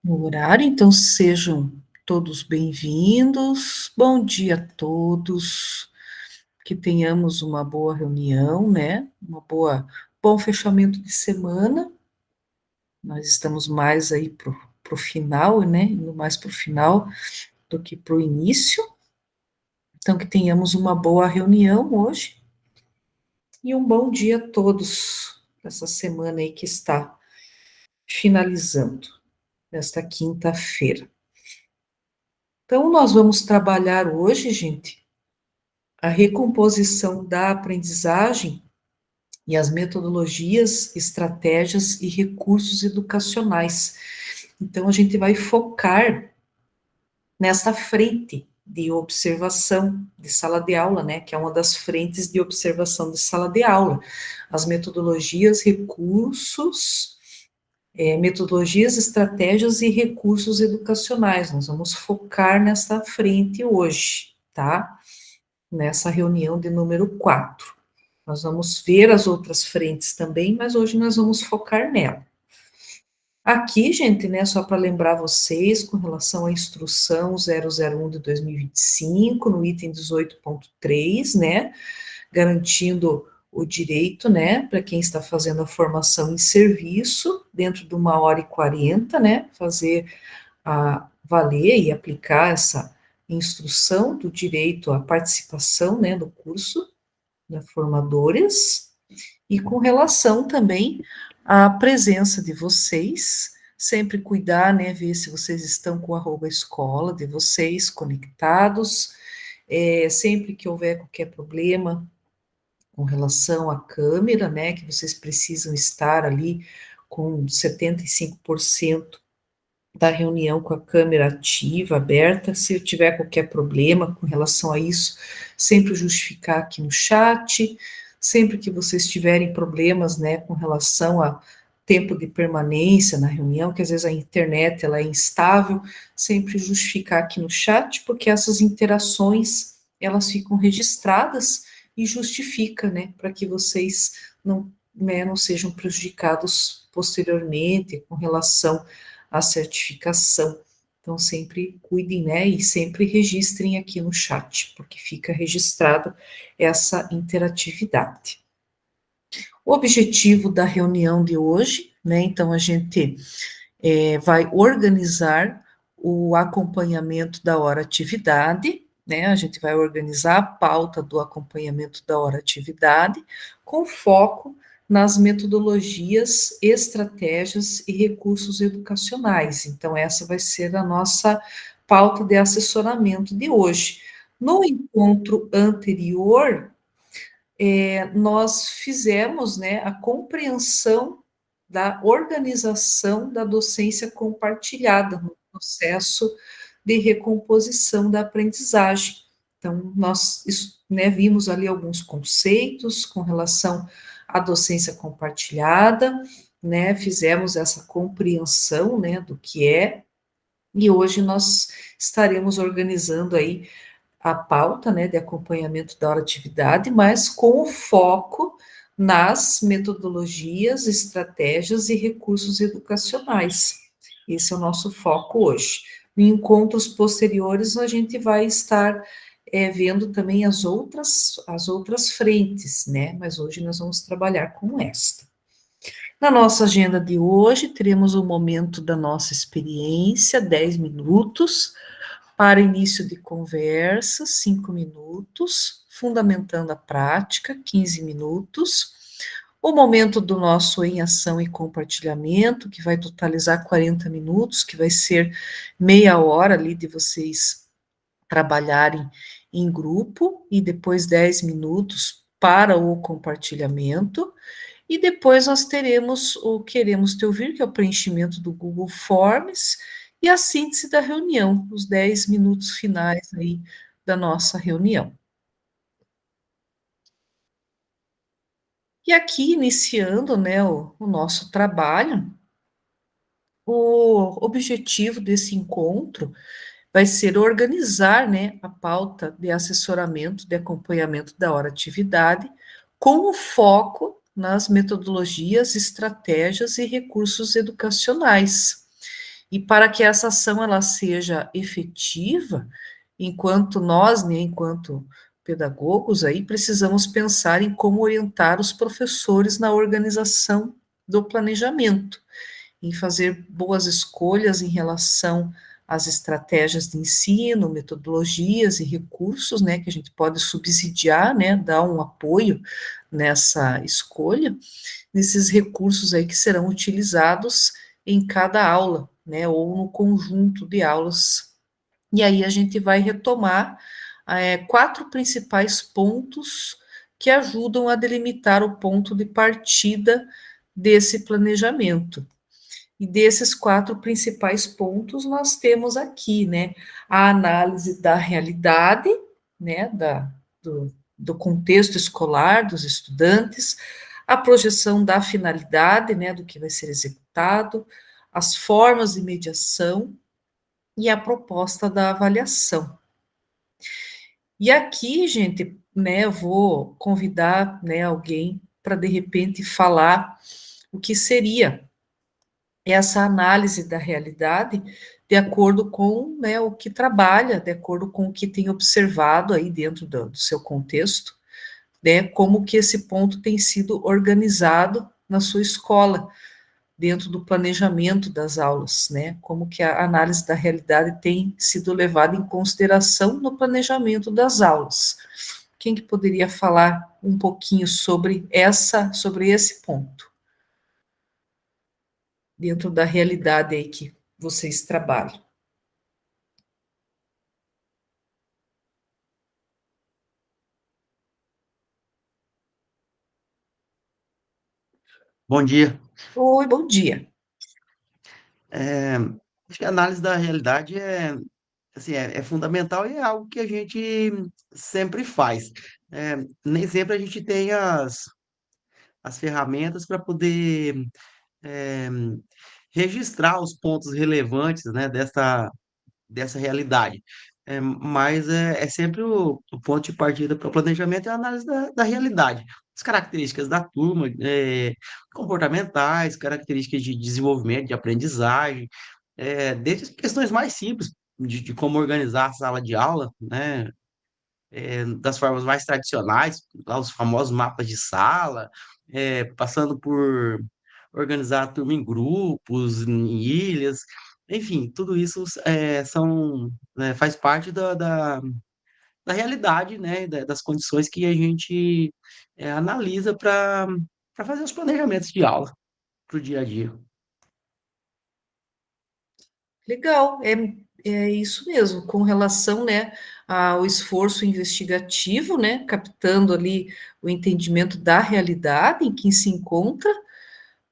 No horário, então sejam todos bem-vindos. Bom dia a todos. Que tenhamos uma boa reunião, né? Bom fechamento de semana. Nós estamos mais aí pro final, né? Indo mais pro final do que pro início. Então, que tenhamos uma boa reunião hoje e um bom dia a todos nessa semana aí que está finalizando, nesta quinta-feira. Então, nós vamos trabalhar hoje, gente, a recomposição da aprendizagem e as metodologias, estratégias e recursos educacionais. Então, a gente vai focar nessa frente de observação de sala de aula, né, que é uma das frentes de observação de sala de aula. As metodologias, recursos, metodologias, estratégias e recursos educacionais. Nós vamos focar nessa frente hoje, tá? Nessa reunião de número 4. Nós vamos ver as outras frentes também, mas hoje nós vamos focar nela. Aqui, gente, né, só para lembrar vocês, com relação à instrução 001 de 2025, no item 18.3, né, garantindo o direito, né, para quem está fazendo a formação em serviço, dentro de 1h40, né, fazer valer e aplicar essa instrução do direito à participação, né, do curso, da formadores, e com relação também à presença de vocês, sempre cuidar, né, ver se vocês estão com o @escola de vocês conectados, sempre que houver qualquer problema com relação à câmera, né, que vocês precisam estar ali com 75% da reunião com a câmera ativa, aberta. Se eu tiver qualquer problema com relação a isso, sempre justificar aqui no chat. Sempre que vocês tiverem problemas, né, com relação a tempo de permanência na reunião, que às vezes a internet ela é instável, sempre justificar aqui no chat, porque essas interações elas ficam registradas e justifica, né, para que vocês não, né, não sejam prejudicados posteriormente com relação à certificação. Então, sempre cuidem, né, e sempre registrem aqui no chat, porque fica registrado essa interatividade. O objetivo da reunião de hoje, né, então a gente vai organizar o acompanhamento da hora atividade, né, a gente vai organizar a pauta do acompanhamento da hora atividade, com foco nas metodologias, estratégias e recursos educacionais. Então, essa vai ser a nossa pauta de assessoramento de hoje. No encontro anterior, nós fizemos, né, a compreensão da organização da docência compartilhada no processo de recomposição da aprendizagem. Então, nós, né, vimos ali alguns conceitos com relação à docência compartilhada, né, fizemos essa compreensão, né, do que é, e hoje nós estaremos organizando aí a pauta, né, de acompanhamento da hora atividade, mas com o foco nas metodologias, estratégias e recursos educacionais. Esse é o nosso foco hoje. Em encontros posteriores, a gente vai estar vendo também as outras frentes, né, mas hoje nós vamos trabalhar com esta. Na nossa agenda de hoje, teremos o momento da nossa experiência, 10 minutos, para início de conversa, 5 minutos, fundamentando a prática, 15 minutos, o momento do nosso em ação e compartilhamento, que vai totalizar 40 minutos, que vai ser meia hora ali de vocês trabalharem em grupo, e depois 10 minutos para o compartilhamento, e depois nós teremos o Queremos Te Ouvir, que é o preenchimento do Google Forms, e a síntese da reunião, os 10 minutos finais aí da nossa reunião. E aqui, iniciando, né, o nosso trabalho, o objetivo desse encontro vai ser organizar, né, a pauta de assessoramento, de acompanhamento da hora atividade, com o foco nas metodologias, estratégias e recursos educacionais. E para que essa ação ela seja efetiva, enquanto nós, né, enquanto pedagogos aí, precisamos pensar em como orientar os professores na organização do planejamento, em fazer boas escolhas em relação às estratégias de ensino, metodologias e recursos, né, que a gente pode subsidiar, né, dar um apoio nessa escolha, nesses recursos aí que serão utilizados em cada aula, né, ou no conjunto de aulas. E aí a gente vai retomar quatro principais pontos que ajudam a delimitar o ponto de partida desse planejamento. E desses quatro principais pontos, nós temos aqui, né, a análise da realidade, né, do contexto escolar, dos estudantes, a projeção da finalidade, né, do que vai ser executado, as formas de mediação e a proposta da avaliação. E aqui, gente, né, eu vou convidar, né, alguém para de repente falar o que seria essa análise da realidade de acordo com, né, o que trabalha, de acordo com o que tem observado aí dentro do seu contexto, né, como que esse ponto tem sido organizado na sua escola, dentro do planejamento das aulas, né, como que a análise da realidade tem sido levada em consideração no planejamento das aulas. Quem que poderia falar um pouquinho sobre esse ponto, dentro da realidade aí que vocês trabalham? Bom dia. Oi, bom dia. É, acho que a análise da realidade é fundamental e é algo que a gente sempre faz. Nem sempre a gente tem as ferramentas para poder é, registrar os pontos relevantes, né, dessa realidade. Mas é sempre o ponto de partida para o planejamento é a análise da realidade. As características da turma, comportamentais, características de desenvolvimento, de aprendizagem, desde questões mais simples, de como organizar a sala de aula, né? Das formas mais tradicionais, lá os famosos mapas de sala, passando por organizar a turma em grupos, em ilhas, enfim, tudo isso faz parte da realidade, né, das condições que a gente analisa para fazer os planejamentos de aula para o dia a dia. Legal, é isso mesmo, com relação, né, ao esforço investigativo, né, captando ali o entendimento da realidade em que se encontra,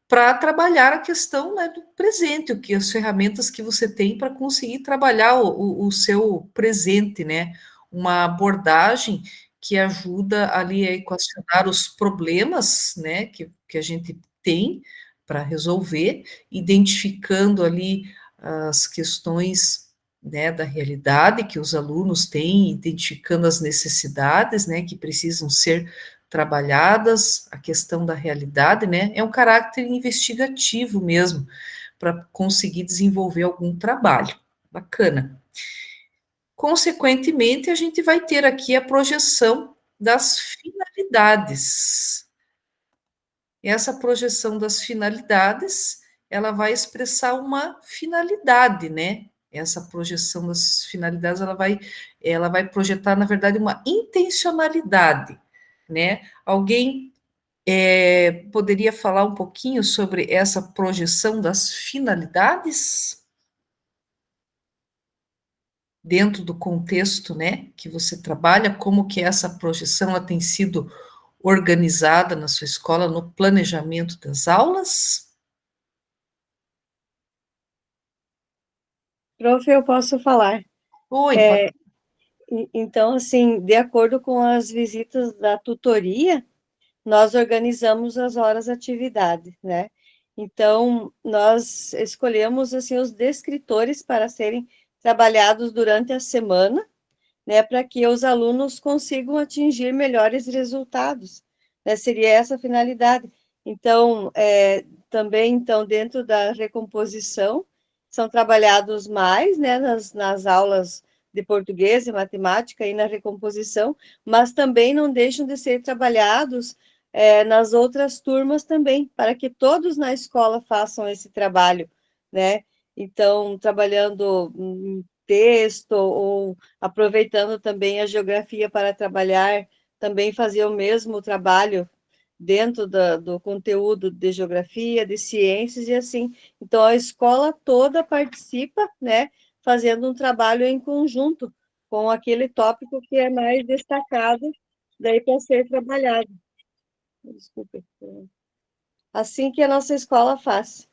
para trabalhar a questão, né, do presente, o que as ferramentas que você tem para conseguir trabalhar o seu presente, né? Uma abordagem que ajuda ali a equacionar os problemas, né, que a gente tem para resolver, identificando ali as questões, né, da realidade que os alunos têm, identificando as necessidades, né, que precisam ser trabalhadas, a questão da realidade, né? É um caráter investigativo mesmo, para conseguir desenvolver algum trabalho. Bacana. Consequentemente, a gente vai ter aqui a projeção das finalidades. Essa projeção das finalidades, ela vai expressar uma finalidade, né? Essa projeção das finalidades, ela vai projetar, na verdade, uma intencionalidade, né? Alguém poderia falar um pouquinho sobre essa projeção das finalidades dentro do contexto, né, que você trabalha, como que essa projeção ela tem sido organizada na sua escola no planejamento das aulas? Prof, eu posso falar. Oi, pode... Então, assim, de acordo com as visitas da tutoria, nós organizamos as horas de atividade, né? Então, nós escolhemos, assim, os descritores para serem trabalhados durante a semana, né? Para que os alunos consigam atingir melhores resultados, né? Seria essa a finalidade. Então, também, então, dentro da recomposição, são trabalhados mais, né, nas aulas de português e matemática e na recomposição, mas também não deixam de ser trabalhados nas outras turmas também, para que todos na escola façam esse trabalho, né? Então, trabalhando texto ou aproveitando também a geografia para trabalhar, também fazer o mesmo trabalho dentro do conteúdo de geografia, de ciências e assim. Então, a escola toda participa, né, fazendo um trabalho em conjunto com aquele tópico que é mais destacado daí para ser trabalhado. Desculpe. Assim que a nossa escola faz.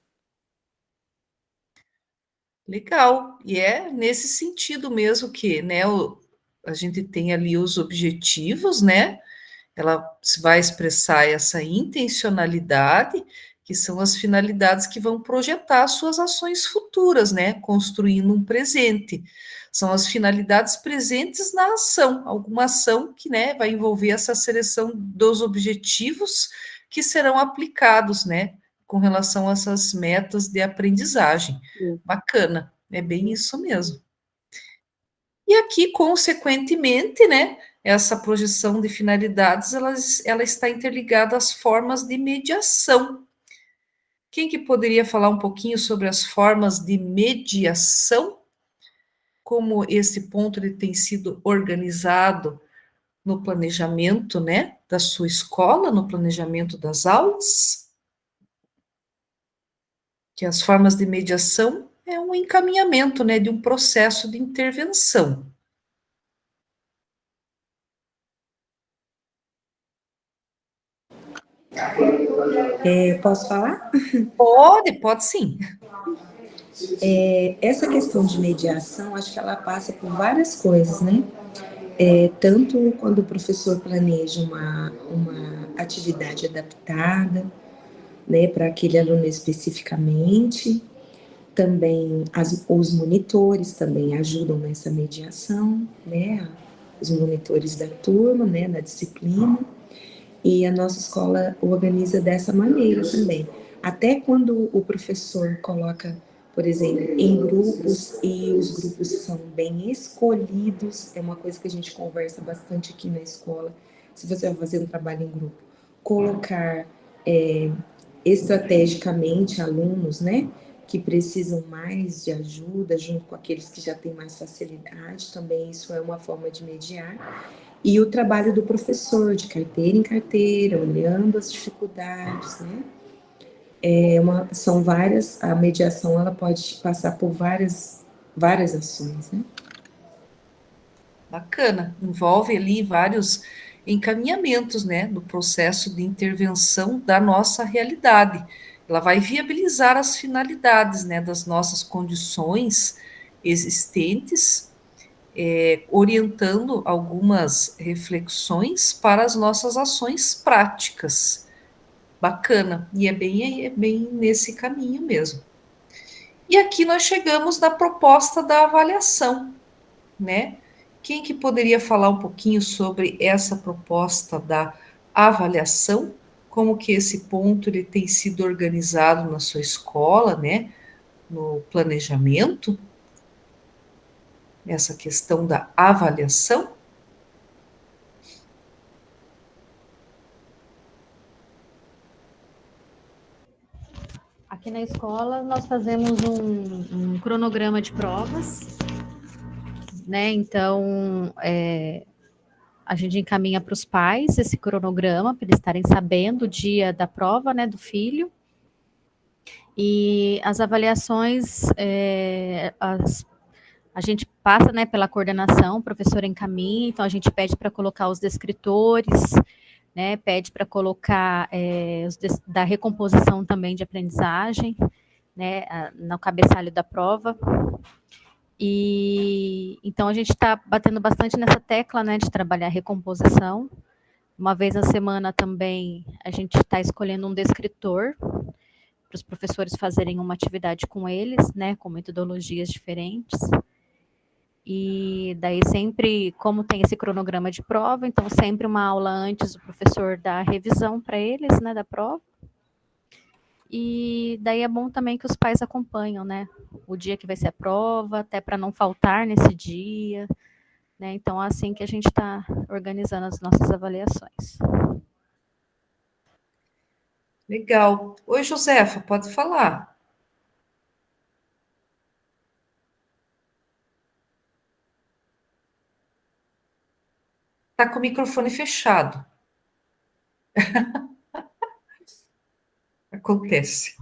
Legal, e é nesse sentido mesmo que, né, a gente tem ali os objetivos, né? Ela vai expressar essa intencionalidade, que são as finalidades que vão projetar suas ações futuras, né? Construindo um presente. São as finalidades presentes na ação, alguma ação que, né, vai envolver essa seleção dos objetivos que serão aplicados, né, com relação a essas metas de aprendizagem. Sim. Bacana, é bem isso mesmo. E aqui, consequentemente, né, essa projeção de finalidades, ela está interligada às formas de mediação. Quem que poderia falar um pouquinho sobre as formas de mediação? Como esse ponto ele tem sido organizado no planejamento, né, da sua escola, no planejamento das aulas? Que as formas de mediação é um encaminhamento, né, de um processo de intervenção. Posso falar? Pode sim. Essa questão de mediação, acho que ela passa por várias coisas, né? Tanto quando o professor planeja uma atividade adaptada, né, para aquele aluno especificamente, também os monitores também ajudam nessa mediação, né? Os monitores da turma, né, da disciplina. E a nossa escola organiza dessa maneira também. Até quando o professor coloca, por exemplo, em grupos e os grupos são bem escolhidos, é uma coisa que a gente conversa bastante aqui na escola. Se você vai fazer um trabalho em grupo, colocar estrategicamente alunos, né, que precisam mais de ajuda, junto com aqueles que já têm mais facilidade, também isso é uma forma de mediar. E o trabalho do professor, de carteira em carteira, olhando as dificuldades, né? São várias, a mediação ela pode passar por várias ações, né? Bacana, envolve ali vários encaminhamentos, né, do processo de intervenção da nossa realidade. Ela vai viabilizar as finalidades, né, das nossas condições existentes, orientando algumas reflexões para as nossas ações práticas. Bacana, e é bem nesse caminho mesmo. E aqui nós chegamos na proposta da avaliação, né? Quem que poderia falar um pouquinho sobre essa proposta da avaliação, como que esse ponto ele tem sido organizado na sua escola, né, no planejamento, essa questão da avaliação? Aqui na escola nós fazemos um cronograma de provas, né? Então a gente encaminha para os pais esse cronograma para eles estarem sabendo o dia da prova, né, do filho. E as avaliações, a gente passa, né, pela coordenação, o professor encaminha, então a gente pede para colocar os descritores, né, pede para colocar da recomposição também de aprendizagem, né, no cabeçalho da prova. E então a gente está batendo bastante nessa tecla, né, de trabalhar recomposição. Uma vez na semana também a gente está escolhendo um descritor para os professores fazerem uma atividade com eles, né, com metodologias diferentes. E daí sempre, como tem esse cronograma de prova, então sempre uma aula antes o professor dá a revisão para eles, né, da prova. E daí é bom também que os pais acompanham, né? O dia que vai ser a prova, até para não faltar nesse dia, né? Então, é assim que a gente está organizando as nossas avaliações. Legal. Oi, Josefa, pode falar. Tá com o microfone fechado. Acontece.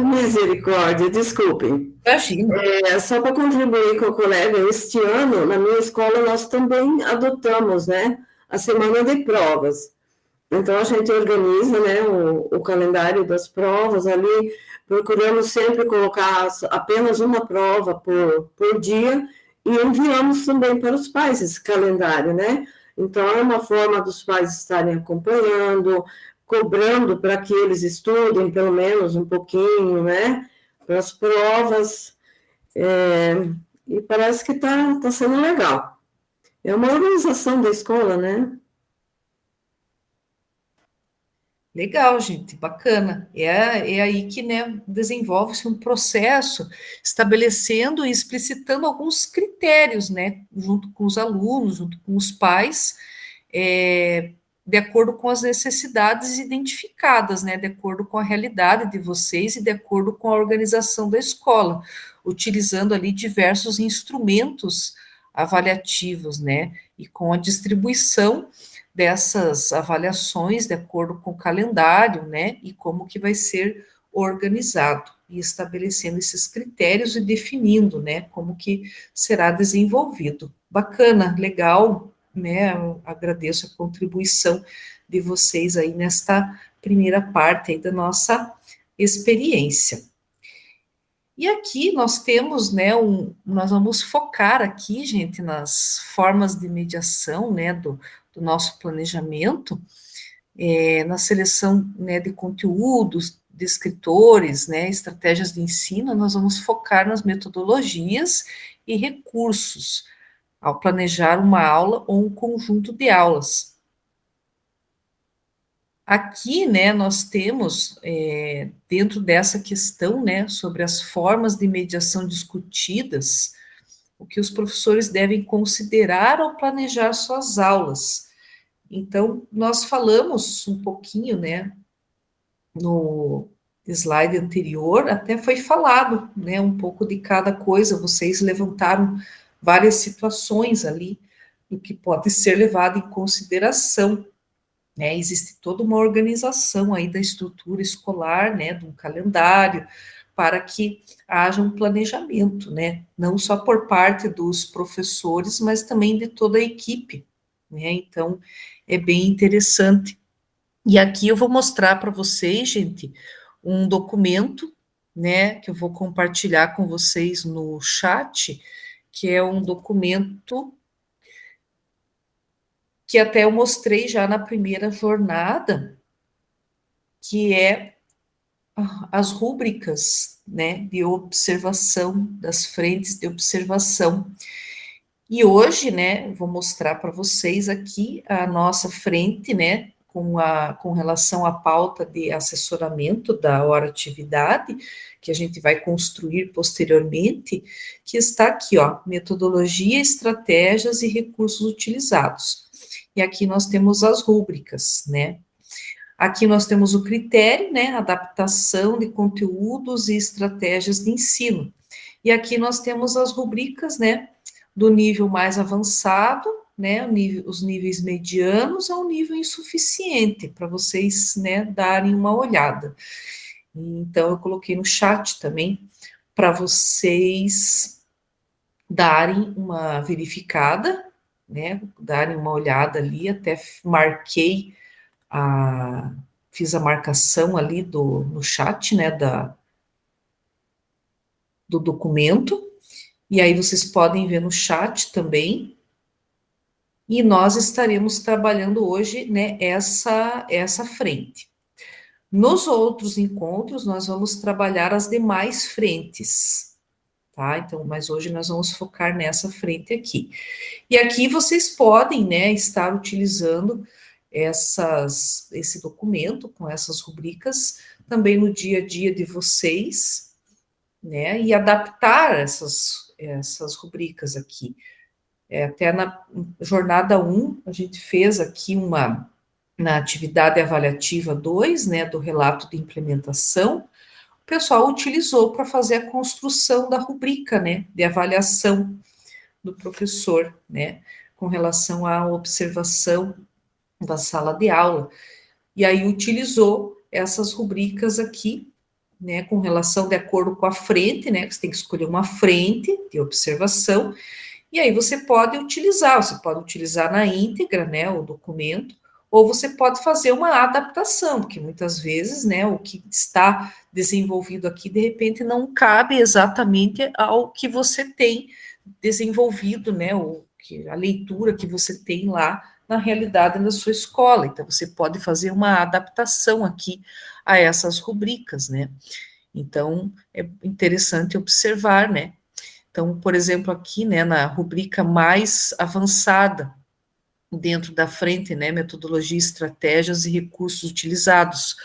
Misericórdia, desculpem. Imagina. Só para contribuir com o colega, este ano, na minha escola, nós também adotamos, né, a semana de provas. Então, a gente organiza, né, o calendário das provas ali, procuramos sempre colocar apenas uma prova por dia e enviamos também para os pais esse calendário, né? Então, é uma forma dos pais estarem acompanhando, cobrando para que eles estudem pelo menos um pouquinho, né, para as provas, e parece que tá sendo legal. É uma organização da escola, né? Legal, gente, bacana. É aí que, né, desenvolve-se um processo estabelecendo e explicitando alguns critérios, né, junto com os alunos, junto com os pais, de acordo com as necessidades identificadas, né, de acordo com a realidade de vocês e de acordo com a organização da escola, utilizando ali diversos instrumentos avaliativos, né, e com a distribuição dessas avaliações de acordo com o calendário, né, e como que vai ser organizado, e estabelecendo esses critérios e definindo, né, como que será desenvolvido. Bacana, legal, né, eu agradeço a contribuição de vocês aí nesta primeira parte aí da nossa experiência. E aqui nós temos, né, nós vamos focar aqui, gente, nas formas de mediação, né, do nosso planejamento, na seleção, né, de conteúdos, de escritores, né, estratégias de ensino, nós vamos focar nas metodologias e recursos ao planejar uma aula ou um conjunto de aulas. Aqui, né, nós temos, dentro dessa questão, né, sobre as formas de mediação discutidas, o que os professores devem considerar ao planejar suas aulas. Então, nós falamos um pouquinho, né, no slide anterior, até foi falado, né, um pouco de cada coisa, vocês levantaram várias situações ali, do que pode ser levado em consideração, né, existe toda uma organização aí da estrutura escolar, né, de um calendário, para que haja um planejamento, né, não só por parte dos professores, mas também de toda a equipe, né, então é bem interessante. E aqui eu vou mostrar para vocês, gente, um documento, né, que eu vou compartilhar com vocês no chat, que é um documento que até eu mostrei já na primeira jornada, que é as rúbricas, né, de observação, das frentes de observação. E hoje, né, eu vou mostrar para vocês aqui a nossa frente, né, com relação à pauta de assessoramento da hora atividade, que a gente vai construir posteriormente, que está aqui, ó, metodologia, estratégias e recursos utilizados. E aqui nós temos as rúbricas, né. Aqui nós temos o critério, né, adaptação de conteúdos e estratégias de ensino. E aqui nós temos as rubricas, né, do nível mais avançado, né, os níveis medianos ao nível insuficiente, para vocês, né, darem uma olhada. Então, eu coloquei no chat também, para vocês darem uma verificada, né, darem uma olhada ali, até marquei fiz a marcação ali no chat, né, do documento, e aí vocês podem ver no chat também, e nós estaremos trabalhando hoje, né, essa frente. Nos outros encontros, nós vamos trabalhar as demais frentes, tá? Então, mas hoje nós vamos focar nessa frente aqui. E aqui vocês podem, né, estar utilizando esse documento com essas rubricas também no dia a dia de vocês, né, e adaptar essas rubricas aqui. Até na jornada 1, a gente fez aqui na atividade avaliativa 2, né, do relato de implementação, o pessoal utilizou para fazer a construção da rubrica, né, de avaliação do professor, né, com relação à observação da sala de aula. E aí utilizou essas rubricas aqui, né, com relação de acordo com a frente, né, você tem que escolher uma frente de observação, e aí você pode utilizar na íntegra, né, o documento, ou você pode fazer uma adaptação, porque muitas vezes, né, o que está desenvolvido aqui, de repente, não cabe exatamente ao que você tem desenvolvido, né, a leitura que você tem lá na realidade da sua escola. Então, você pode fazer uma adaptação aqui a essas rubricas, né. Então, é interessante observar, né. Então, por exemplo, aqui, né, na rubrica mais avançada, dentro da frente, né, metodologia, estratégias e recursos utilizados.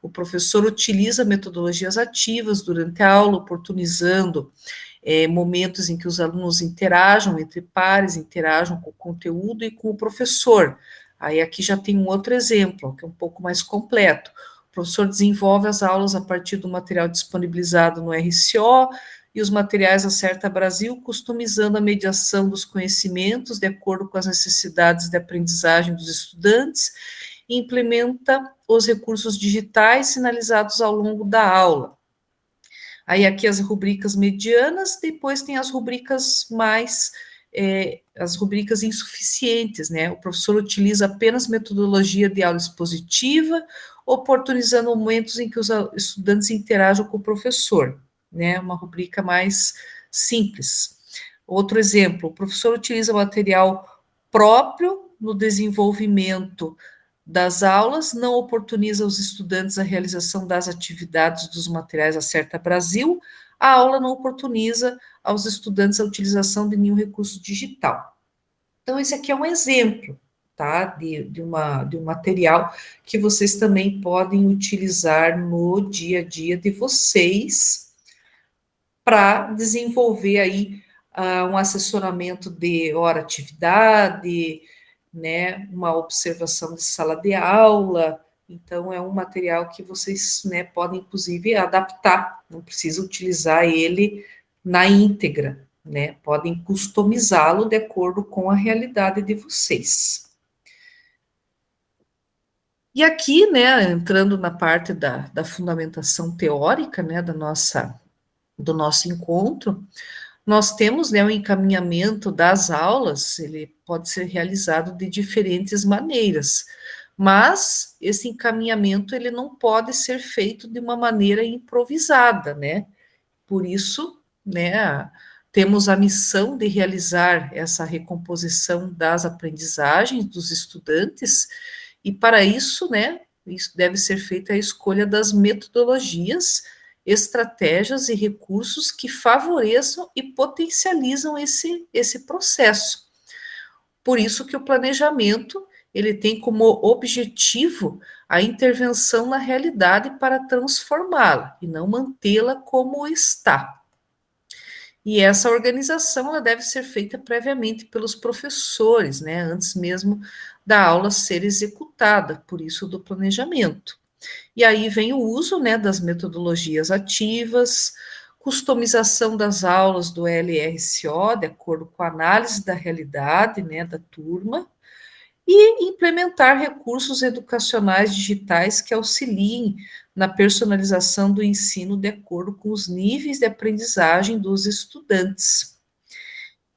O professor utiliza metodologias ativas durante a aula, oportunizando momentos em que os alunos interajam entre pares, interajam com o conteúdo e com o professor. Aí aqui já tem um outro exemplo, que é um pouco mais completo. O professor desenvolve as aulas a partir do material disponibilizado no RCO, e os materiais Acerta Brasil, customizando a mediação dos conhecimentos de acordo com as necessidades de aprendizagem dos estudantes, e implementa os recursos digitais sinalizados ao longo da aula. Aí aqui as rubricas medianas, depois tem as rubricas as rubricas insuficientes, né? O professor utiliza apenas metodologia de aula expositiva, oportunizando momentos em que os estudantes interajam com o professor, né? Uma rubrica mais simples. Outro exemplo, o professor utiliza material próprio no desenvolvimento das aulas, não oportuniza os estudantes a realização das atividades dos materiais Acerta Brasil, a aula não oportuniza aos estudantes a utilização de nenhum recurso digital. Então, esse aqui é um exemplo, tá, de um material que vocês também podem utilizar no dia a dia de vocês para desenvolver aí um assessoramento de hora-atividade, né, uma observação de sala de aula. Então, é um material que vocês, né, podem, inclusive, adaptar, não precisa utilizar ele na íntegra, né, podem customizá-lo de acordo com a realidade de vocês. E aqui, né, entrando na parte da fundamentação teórica, né, do nosso encontro, nós temos, né, o encaminhamento das aulas, ele pode ser realizado de diferentes maneiras, mas esse encaminhamento, ele não pode ser feito de uma maneira improvisada, né? Por isso, né, temos a missão de realizar essa recomposição das aprendizagens dos estudantes, e para isso, né, isso deve ser feita a escolha das metodologias, estratégias e recursos que favoreçam e potencializam esse processo. Por isso que o planejamento, ele tem como objetivo a intervenção na realidade para transformá-la e não mantê-la como está. E essa organização, ela deve ser feita previamente pelos professores, né, antes mesmo da aula ser executada, por isso do planejamento. E aí vem o uso, né, das metodologias ativas, customização das aulas do LRCO, de acordo com a análise da realidade, né, da turma, e implementar recursos educacionais digitais que auxiliem na personalização do ensino de acordo com os níveis de aprendizagem dos estudantes.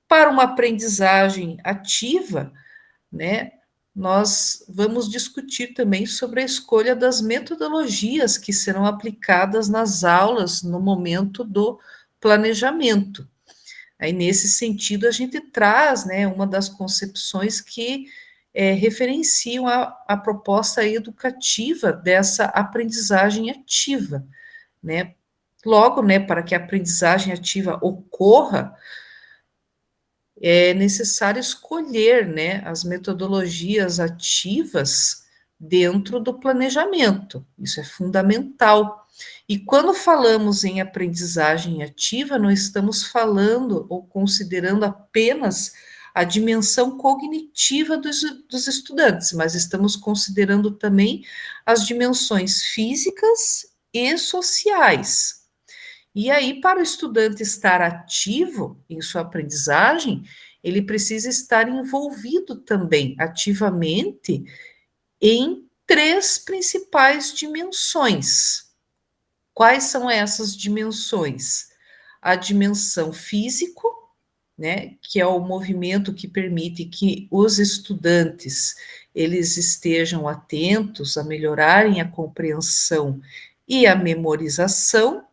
Para uma aprendizagem ativa, né, nós vamos discutir também sobre a escolha das metodologias que serão aplicadas nas aulas no momento do planejamento. Aí, nesse sentido, a gente traz, né, uma das concepções que referenciam a proposta educativa dessa aprendizagem ativa, né? Logo, né, para que a aprendizagem ativa ocorra, é necessário escolher, né, as metodologias ativas, dentro do planejamento. Isso é fundamental. E quando falamos em aprendizagem ativa, não estamos falando ou considerando apenas a dimensão cognitiva dos estudantes, mas estamos considerando também as dimensões físicas e sociais. E aí, para o estudante estar ativo em sua aprendizagem, ele precisa estar envolvido também ativamente em três principais dimensões. Quais são essas dimensões? A dimensão físico, né, que é o movimento que permite que os estudantes eles estejam atentos a melhorarem a compreensão e a memorização.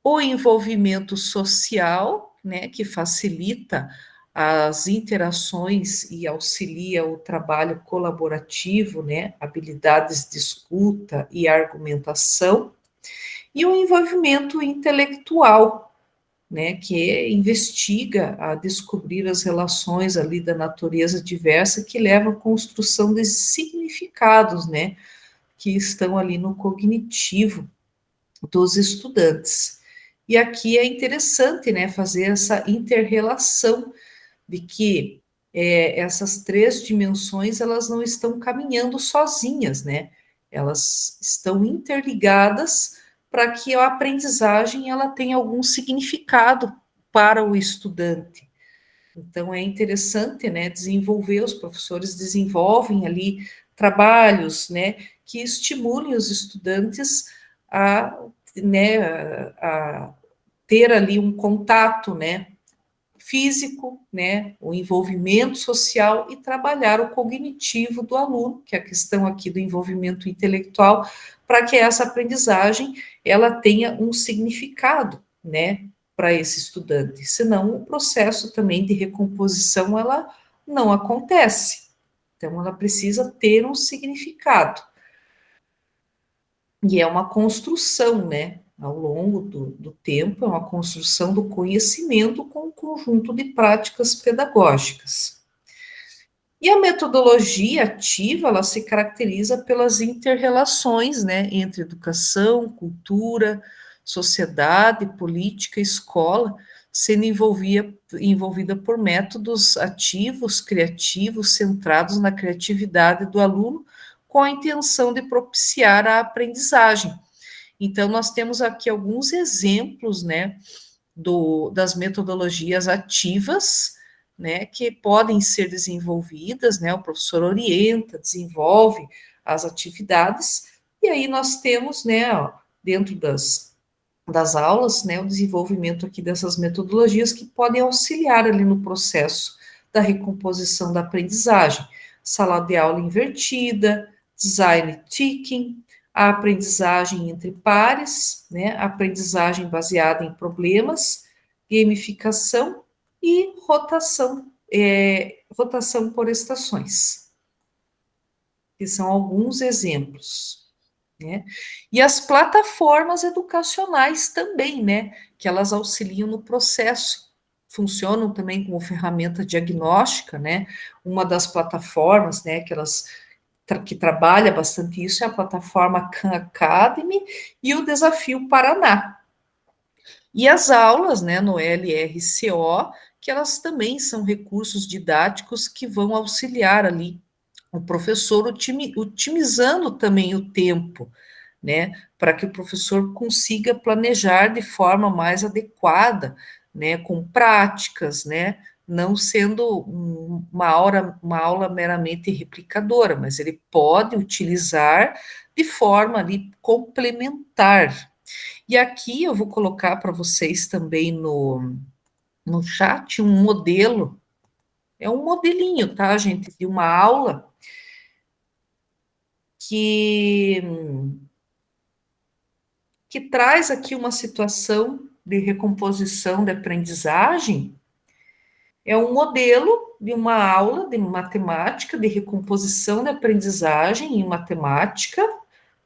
O envolvimento social, né, que facilita as interações e auxilia o trabalho colaborativo, né, habilidades de escuta e argumentação, e o envolvimento intelectual, né, que investiga a descobrir as relações ali da natureza diversa que levam à construção desses significados, né, que estão ali no cognitivo dos estudantes. E aqui é interessante, né, fazer essa inter-relação de que essas três dimensões, elas não estão caminhando sozinhas, né? Elas estão interligadas para que a aprendizagem ela tenha algum significado para o estudante. Então é interessante, né, desenvolver, os professores desenvolvem ali trabalhos, né, que estimulem os estudantes a, né, a ter ali um contato, né, físico, né, o envolvimento social e trabalhar o cognitivo do aluno, que é a questão aqui do envolvimento intelectual, para que essa aprendizagem ela tenha um significado, né, para esse estudante. Senão o processo também de recomposição ela não acontece. Então ela precisa ter um significado. E é uma construção, né? Ao longo do tempo, é uma construção do conhecimento com um conjunto de práticas pedagógicas. E a metodologia ativa, ela se caracteriza pelas inter-relações, né, entre educação, cultura, sociedade, política, escola, sendo envolvida por métodos ativos, criativos, centrados na criatividade do aluno, com a intenção de propiciar a aprendizagem. Então, nós temos aqui alguns exemplos, né, das metodologias ativas, né, que podem ser desenvolvidas, né, o professor orienta, desenvolve as atividades, e aí nós temos, né, ó, dentro das aulas, né, o desenvolvimento aqui dessas metodologias que podem auxiliar ali no processo da recomposição da aprendizagem, sala de aula invertida, design thinking, a aprendizagem entre pares, né, a aprendizagem baseada em problemas, gamificação e rotação por estações, que são alguns exemplos, né? E as plataformas educacionais também, né, que elas auxiliam no processo, funcionam também como ferramenta diagnóstica, né? Uma das plataformas, né, que trabalha bastante isso é a plataforma Khan Academy e o Desafio Paraná. E as aulas, né, no LRCO, que elas também são recursos didáticos que vão auxiliar ali o professor otimizando também o tempo, né, para que o professor consiga planejar de forma mais adequada, né, com práticas, né, não sendo uma aula meramente replicadora, mas ele pode utilizar de forma ali complementar. E aqui eu vou colocar para vocês também no chat um modelo, é um modelinho, tá, gente, de uma aula que traz aqui uma situação de recomposição de aprendizagem. É um modelo de uma aula de matemática, de recomposição de aprendizagem em matemática,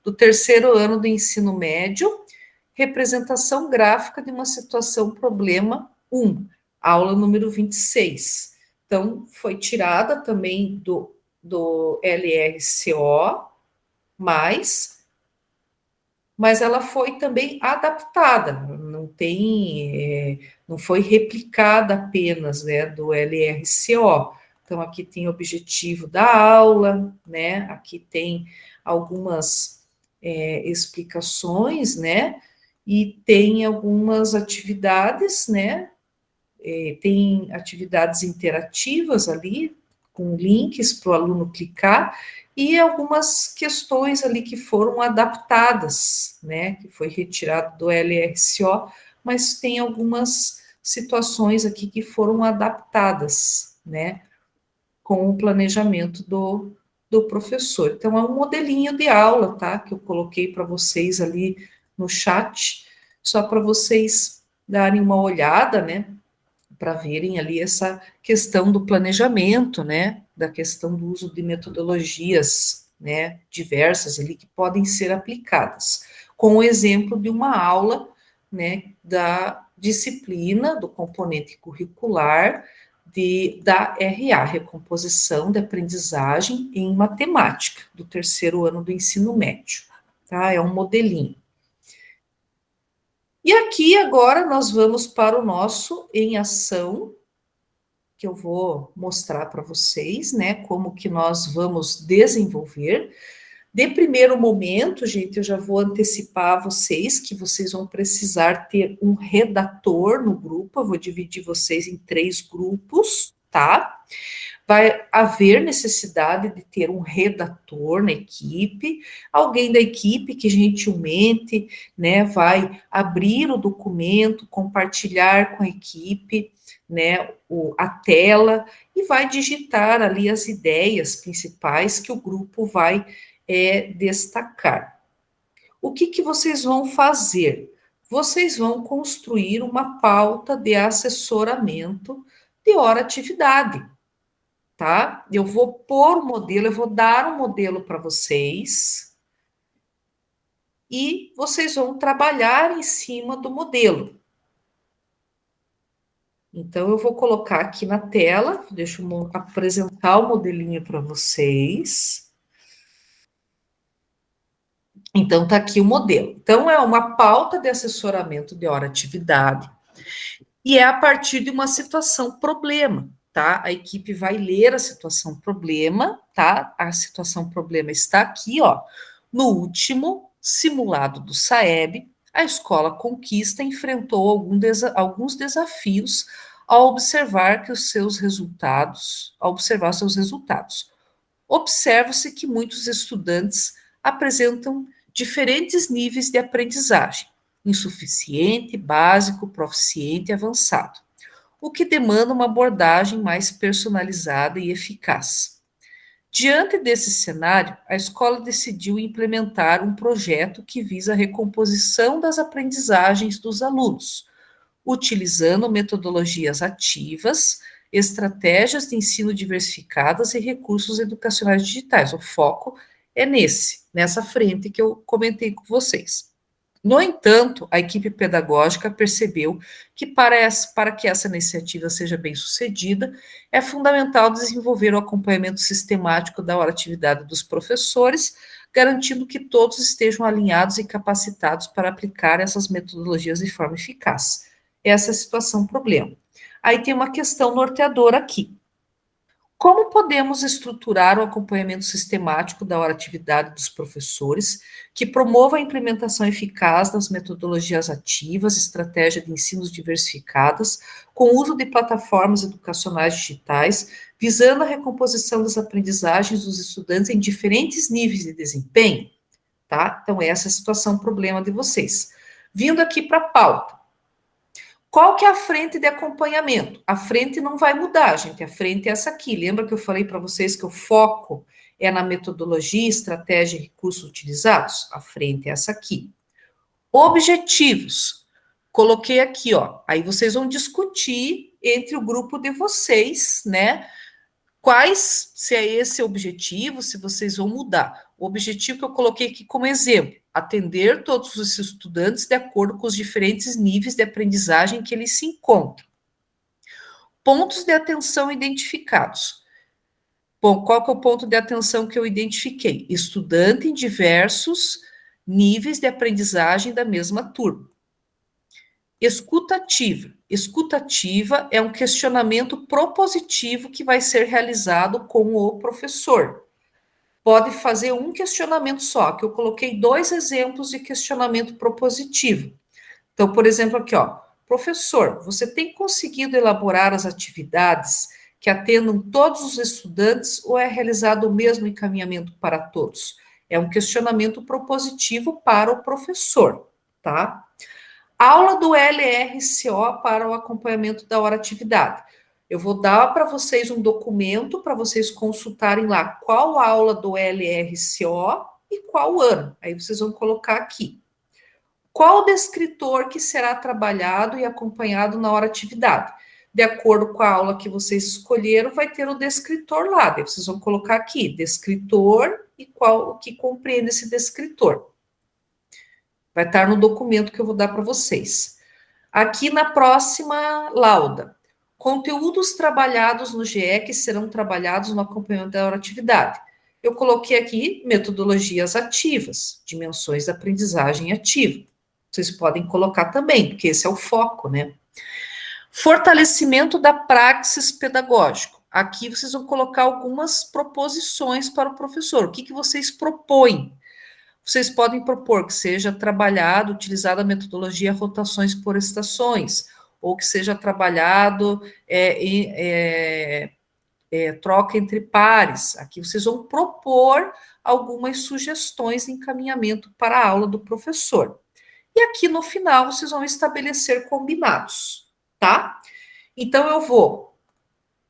do terceiro ano do ensino médio, representação gráfica de uma situação problema 1, aula número 26. Então, foi tirada também do LRCO, mas ela foi também adaptada, não foi replicada apenas, né, do LRCO. Então, aqui tem o objetivo da aula, né, aqui tem algumas explicações, né, e tem algumas atividades, né, tem atividades interativas ali, com links para o aluno clicar, e algumas questões ali que foram adaptadas, né, que foi retirado do LRCO, mas tem algumas situações aqui que foram adaptadas, né, com o planejamento do professor. Então, é um modelinho de aula, tá, que eu coloquei para vocês ali no chat, só para vocês darem uma olhada, né, para verem ali essa questão do planejamento, né, da questão do uso de metodologias, né, diversas ali que podem ser aplicadas, com o exemplo de uma aula, né, da disciplina do componente curricular da RA, Recomposição de Aprendizagem em Matemática, do terceiro ano do ensino médio, tá? É um modelinho. E aqui agora nós vamos para o nosso em ação, que eu vou mostrar para vocês, né, como que nós vamos desenvolver. De primeiro momento, gente, eu já vou antecipar a vocês que vocês vão precisar ter um redator no grupo, eu vou dividir vocês em 3 grupos, tá? Vai haver necessidade de ter um redator na equipe, alguém da equipe que gentilmente, né, vai abrir o documento, compartilhar com a equipe, né, a tela e vai digitar ali as ideias principais que o grupo vai destacar. O que vocês vão fazer? Vocês vão construir uma pauta de assessoramento de hora-atividade, tá? Eu vou pôr o modelo, eu vou dar um modelo para vocês e vocês vão trabalhar em cima do modelo. Então, eu vou colocar aqui na tela, deixa eu apresentar o modelinho para vocês. Então, tá aqui o modelo. Então, é uma pauta de assessoramento de hora-atividade e é a partir de uma situação problema, tá? A equipe vai ler a situação problema, tá? A situação problema está aqui, ó. No último simulado do SAEB, a escola Conquista enfrentou alguns desafios ao observar seus resultados. Observa-se que muitos estudantes apresentam diferentes níveis de aprendizagem, insuficiente, básico, proficiente e avançado, o que demanda uma abordagem mais personalizada e eficaz. Diante desse cenário, a escola decidiu implementar um projeto que visa a recomposição das aprendizagens dos alunos, utilizando metodologias ativas, estratégias de ensino diversificadas e recursos educacionais digitais. O foco é nessa frente que eu comentei com vocês. No entanto, a equipe pedagógica percebeu que para que essa iniciativa seja bem sucedida, é fundamental desenvolver o acompanhamento sistemático da hora-atividade dos professores, garantindo que todos estejam alinhados e capacitados para aplicar essas metodologias de forma eficaz. Essa é a situação problema. Aí tem uma questão norteadora aqui. Como podemos estruturar o acompanhamento sistemático da hora-atividade dos professores, que promova a implementação eficaz das metodologias ativas, estratégia de ensinos diversificadas, com o uso de plataformas educacionais digitais, visando a recomposição das aprendizagens dos estudantes em diferentes níveis de desempenho? Tá? Então, essa é a situação problema de vocês. Vindo aqui para a pauta. Qual que é a frente de acompanhamento? A frente não vai mudar, gente, a frente é essa aqui. Lembra que eu falei para vocês que o foco é na metodologia, estratégia e recursos utilizados? A frente é essa aqui. Objetivos. Coloquei aqui, ó. Aí vocês vão discutir entre o grupo de vocês, né? Se é esse o objetivo, se vocês vão mudar. O objetivo que eu coloquei aqui como exemplo, atender todos os estudantes de acordo com os diferentes níveis de aprendizagem que eles se encontram. Pontos de atenção identificados. Bom, qual que é o ponto de atenção que eu identifiquei? Estudante em diversos níveis de aprendizagem da mesma turma. Escutativa. Escutativa é um questionamento propositivo que vai ser realizado com o professor. Pode fazer um questionamento só, que eu coloquei 2 exemplos de questionamento propositivo. Então, por exemplo, aqui, ó, professor, você tem conseguido elaborar as atividades que atendam todos os estudantes ou é realizado o mesmo encaminhamento para todos? É um questionamento propositivo para o professor, tá? Aula do LRCO para o acompanhamento da hora atividade. Eu vou dar para vocês um documento para vocês consultarem lá qual aula do LRCO e qual ano. Aí vocês vão colocar aqui. Qual descritor que será trabalhado e acompanhado na hora atividade? De acordo com a aula que vocês escolheram, vai ter o descritor lá. Daí vocês vão colocar aqui, descritor e qual que compreende esse descritor. Vai estar no documento que eu vou dar para vocês. Aqui na próxima lauda. Conteúdos trabalhados no GE serão trabalhados no acompanhamento da atividade. Eu coloquei aqui metodologias ativas, dimensões da aprendizagem ativa. Vocês podem colocar também, porque esse é o foco, né? Fortalecimento da praxis pedagógico. Aqui vocês vão colocar algumas proposições para o professor. O que vocês propõem? Vocês podem propor que seja trabalhado, utilizada a metodologia rotações por estações, ou que seja trabalhado troca entre pares. Aqui vocês vão propor algumas sugestões de encaminhamento para a aula do professor. E aqui no final vocês vão estabelecer combinados, tá? Então eu vou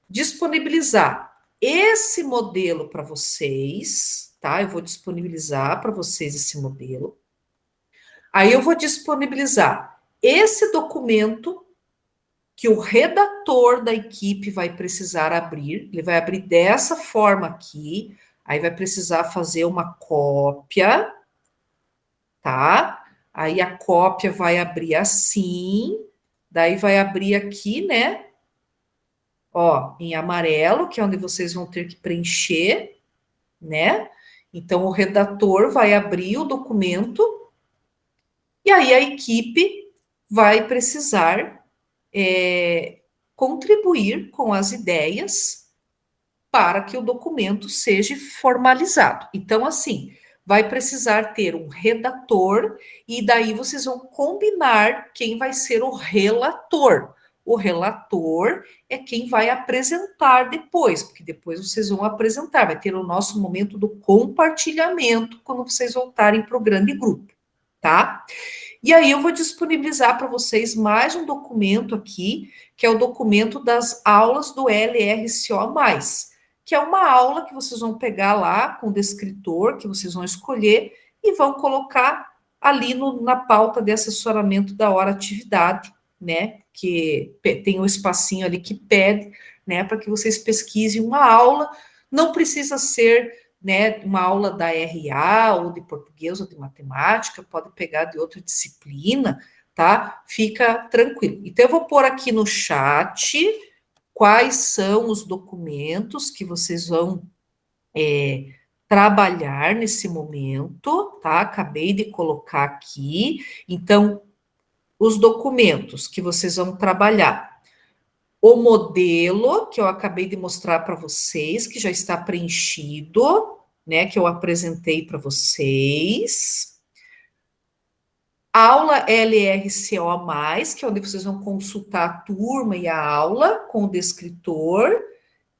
disponibilizar esse modelo para vocês, tá? Eu vou disponibilizar para vocês esse modelo. Aí eu vou disponibilizar esse documento que o redator da equipe vai precisar abrir. Ele vai abrir dessa forma aqui. Aí vai precisar fazer uma cópia, tá? Aí a cópia vai abrir assim. Daí vai abrir aqui, né? Ó, em amarelo, que é onde vocês vão ter que preencher, né? Então, o redator vai abrir o documento e aí a equipe vai precisar contribuir com as ideias para que o documento seja formalizado. Então, assim, vai precisar ter um redator e daí vocês vão combinar quem vai ser o relator. O relator é quem vai apresentar depois, porque depois vocês vão apresentar, vai ter o nosso momento do compartilhamento quando vocês voltarem para o grande grupo, tá? E aí eu vou disponibilizar para vocês mais um documento aqui, que é o documento das aulas do LRCO+, que é uma aula que vocês vão pegar lá com o descritor, que vocês vão escolher, e vão colocar ali na pauta de assessoramento da hora atividade, né, que tem um espacinho ali que pede, né, para que vocês pesquisem uma aula, não precisa ser, né, uma aula da RA, ou de português, ou de matemática, pode pegar de outra disciplina, tá? Fica tranquilo. Então, eu vou pôr aqui no chat quais são os documentos que vocês vão trabalhar nesse momento, tá? Acabei de colocar aqui. Então, os documentos que vocês vão trabalhar. O modelo, que eu acabei de mostrar para vocês, que já está preenchido, né, que eu apresentei para vocês. Aula LRCO+, que é onde vocês vão consultar a turma e a aula com o descritor,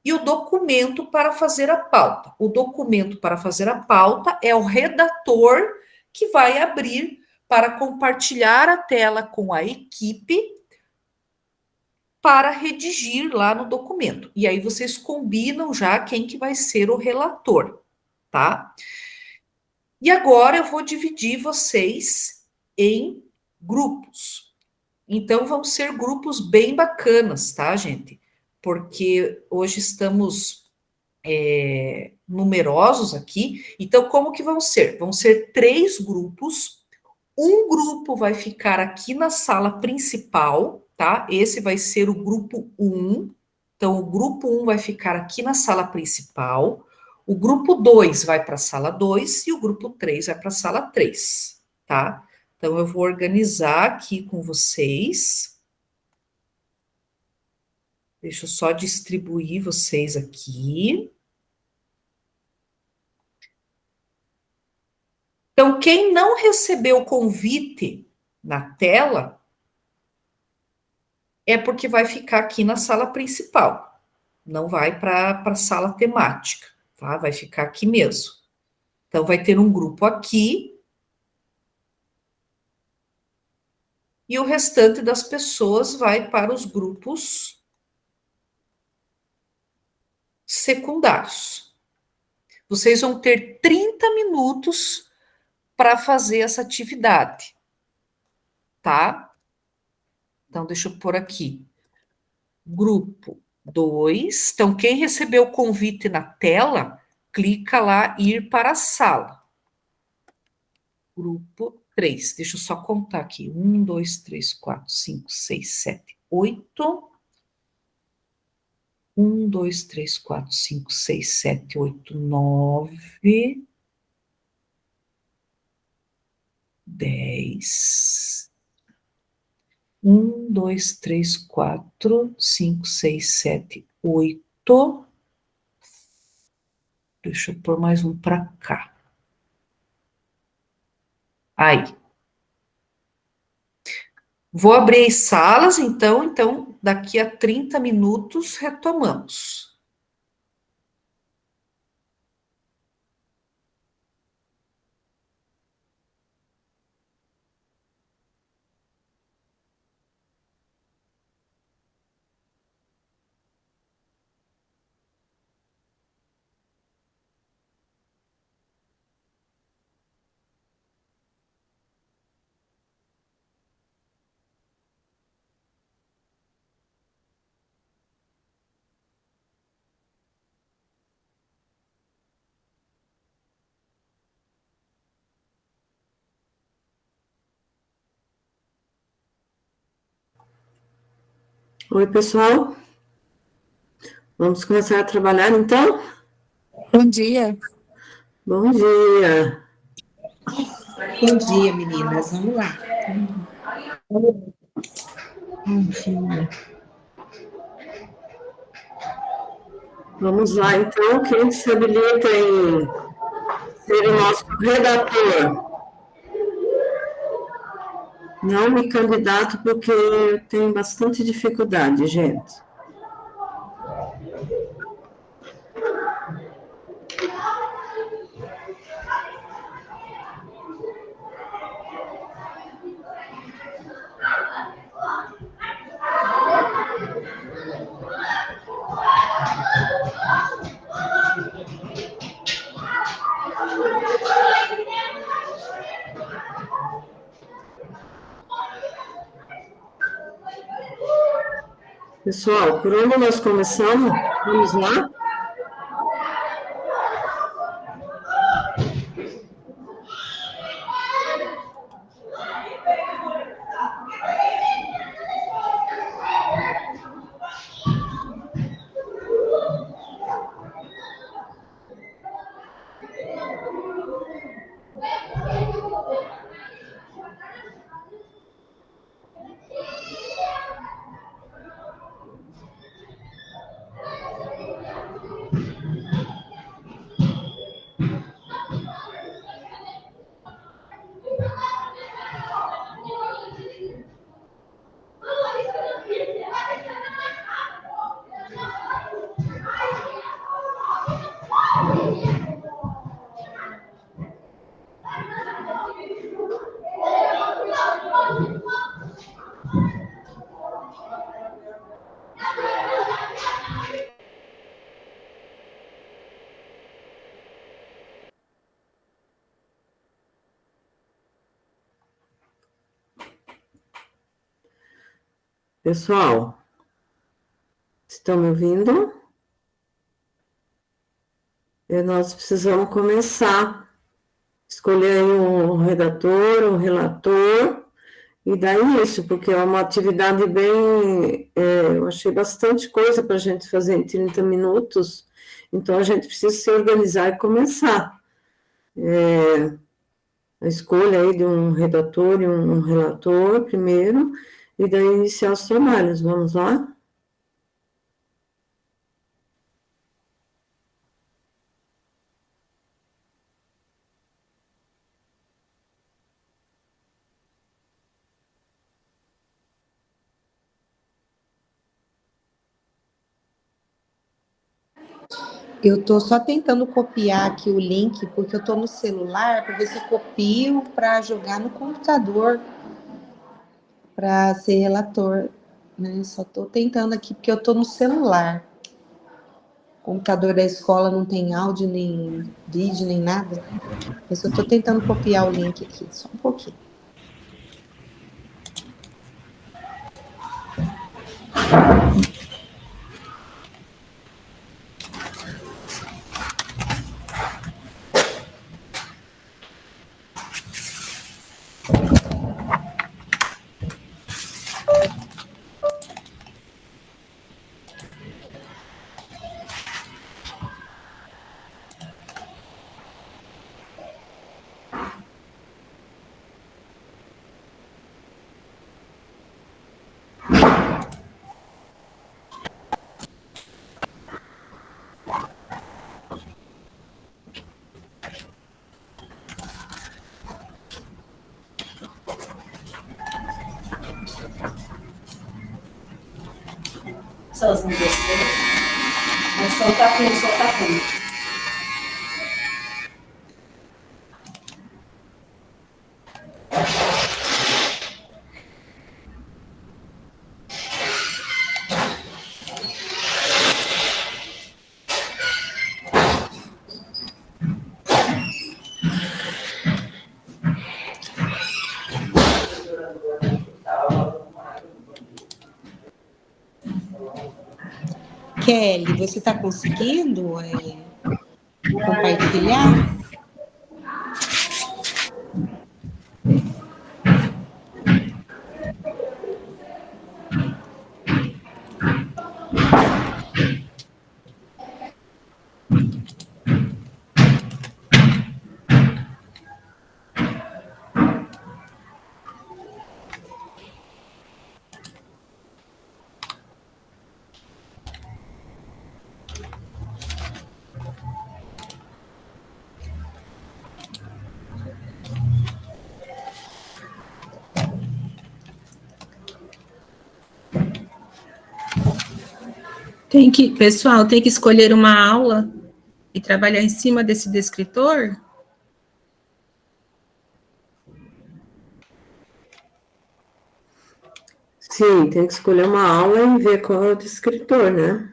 e o documento para fazer a pauta. O documento para fazer a pauta é o redator que vai abrir para compartilhar a tela com a equipe para redigir lá no documento. E aí vocês combinam já quem que vai ser o relator, tá? E agora eu vou dividir vocês em grupos. Então, vão ser grupos bem bacanas, tá, gente? Porque hoje estamos numerosos aqui. Então, como que vão ser? Vão ser 3 grupos. Um grupo vai ficar aqui na sala principal, tá? Esse vai ser o grupo 1, Então, o grupo 1 vai ficar aqui na sala principal, o grupo 2 vai para a sala 2 e o grupo 3 vai para a sala 3, tá? Então, eu vou organizar aqui com vocês. Deixa eu só distribuir vocês aqui. Então, quem não recebeu o convite na tela é porque vai ficar aqui na sala principal, não vai para a sala temática, tá? Vai ficar aqui mesmo. Então, vai ter um grupo aqui e o restante das pessoas vai para os grupos secundários. Vocês vão ter 30 minutos para fazer essa atividade, tá? Então, deixa eu pôr aqui. Grupo 2. Então, quem recebeu o convite na tela, clica lá, ir para a sala. Grupo 3. Deixa eu só contar aqui. 1, 2, 3, 4, 5, 6, 7, 8. 1, 2, 3, 4, 5, 6, 7, 8, 9, 10. 1, 2, 3, 4, 5, 6, 7, 8. Deixa eu pôr mais um para cá. Aí. Vou abrir as salas, então daqui a 30 minutos retomamos. Oi, pessoal. Vamos começar a trabalhar, então? Bom dia. Bom dia. Bom dia, meninas. Vamos lá. Bom dia. Vamos lá, então. Quem se habilita em ser o nosso redator? Não me candidato porque eu tenho bastante dificuldade, gente. Pessoal, por onde nós começamos? Vamos lá? Pessoal, estão me ouvindo? Nós precisamos começar. Escolher aí um redator, um relator, e dar início, porque é uma atividade bem, eu achei bastante coisa para a gente fazer em 30 minutos, então a gente precisa se organizar e começar. A escolha aí de um redator e um relator primeiro, e daí iniciar os trabalhos. Vamos lá? Eu estou só tentando copiar aqui o link, porque eu estou no celular, para ver se eu copio para jogar no computador, para ser relator, né? Só estou tentando aqui, porque eu estou no celular. O computador da escola não tem áudio, nem vídeo, nem nada. Mas eu estou tentando copiar o link aqui, só um pouquinho. Se elas não gostam, mas só tá com. Kelly, você está conseguindo compartilhar? Pessoal, tem que escolher uma aula e trabalhar em cima desse descritor? Sim, tem que escolher uma aula e ver qual é o descritor, né?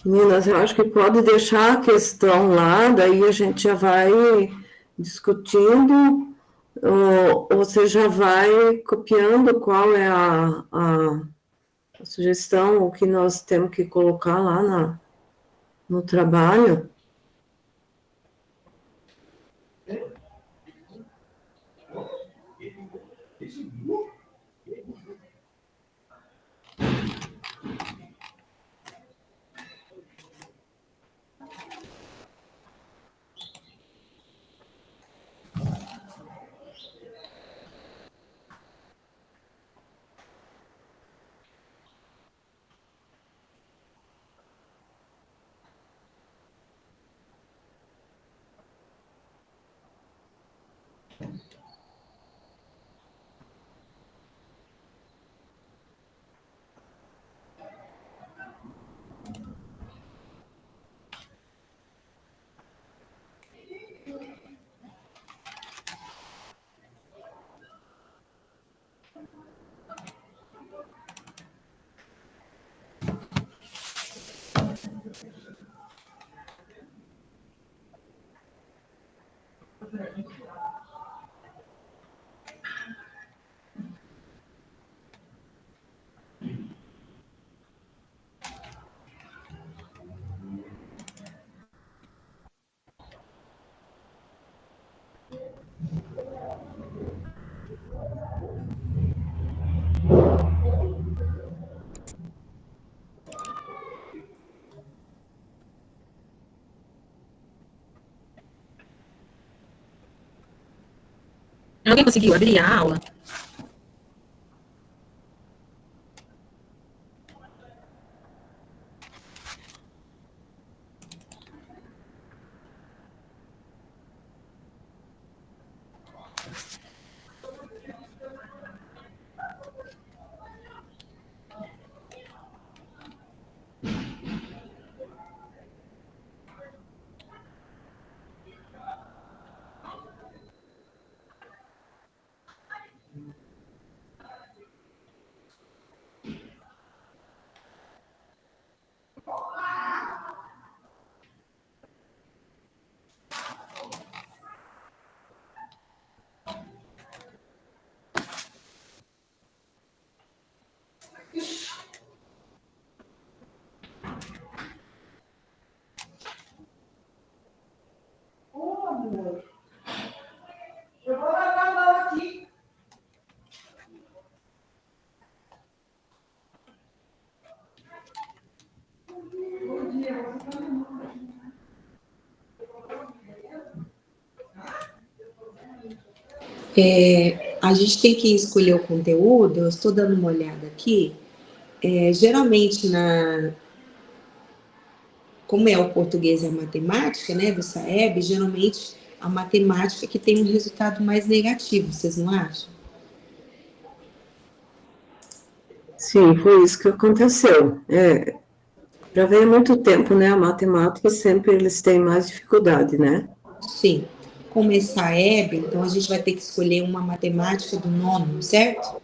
Meninas, eu acho que pode deixar a questão lá, daí a gente já vai discutindo, ou você já vai copiando qual é a sugestão, o que nós temos que colocar lá no trabalho. Alguém conseguiu abrir a aula? A gente tem que escolher o conteúdo, eu estou dando uma olhada aqui. Geralmente, como é o português e a matemática, né, do SAEB, geralmente a matemática que tem um resultado mais negativo, vocês não acham? Sim, foi isso que aconteceu. Já vem há muito tempo, né? A matemática sempre eles têm mais dificuldade, né? Sim. Como é SAEB, então a gente vai ter que escolher uma matemática do nono, certo?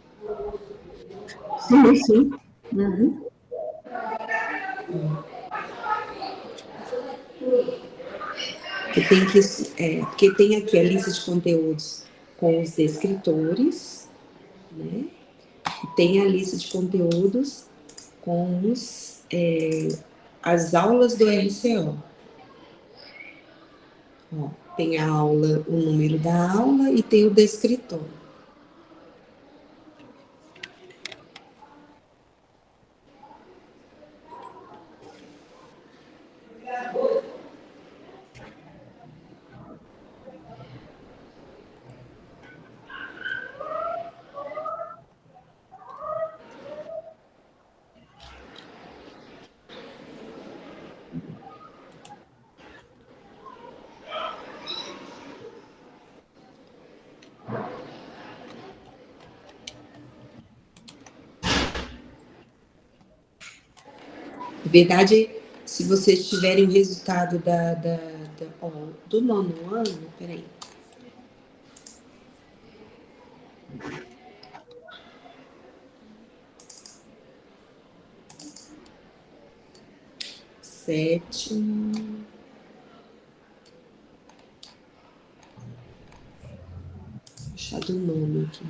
Sim, sim. Uhum. Porque tem aqui a lista de conteúdos com os descritores, né? E tem a lista de conteúdos com as aulas do RCO. Ó, tem a aula, o número da aula e tem o descritor. Na verdade, se vocês tiverem o resultado do nono ano, peraí. Sétimo. Vou achar do nono aqui.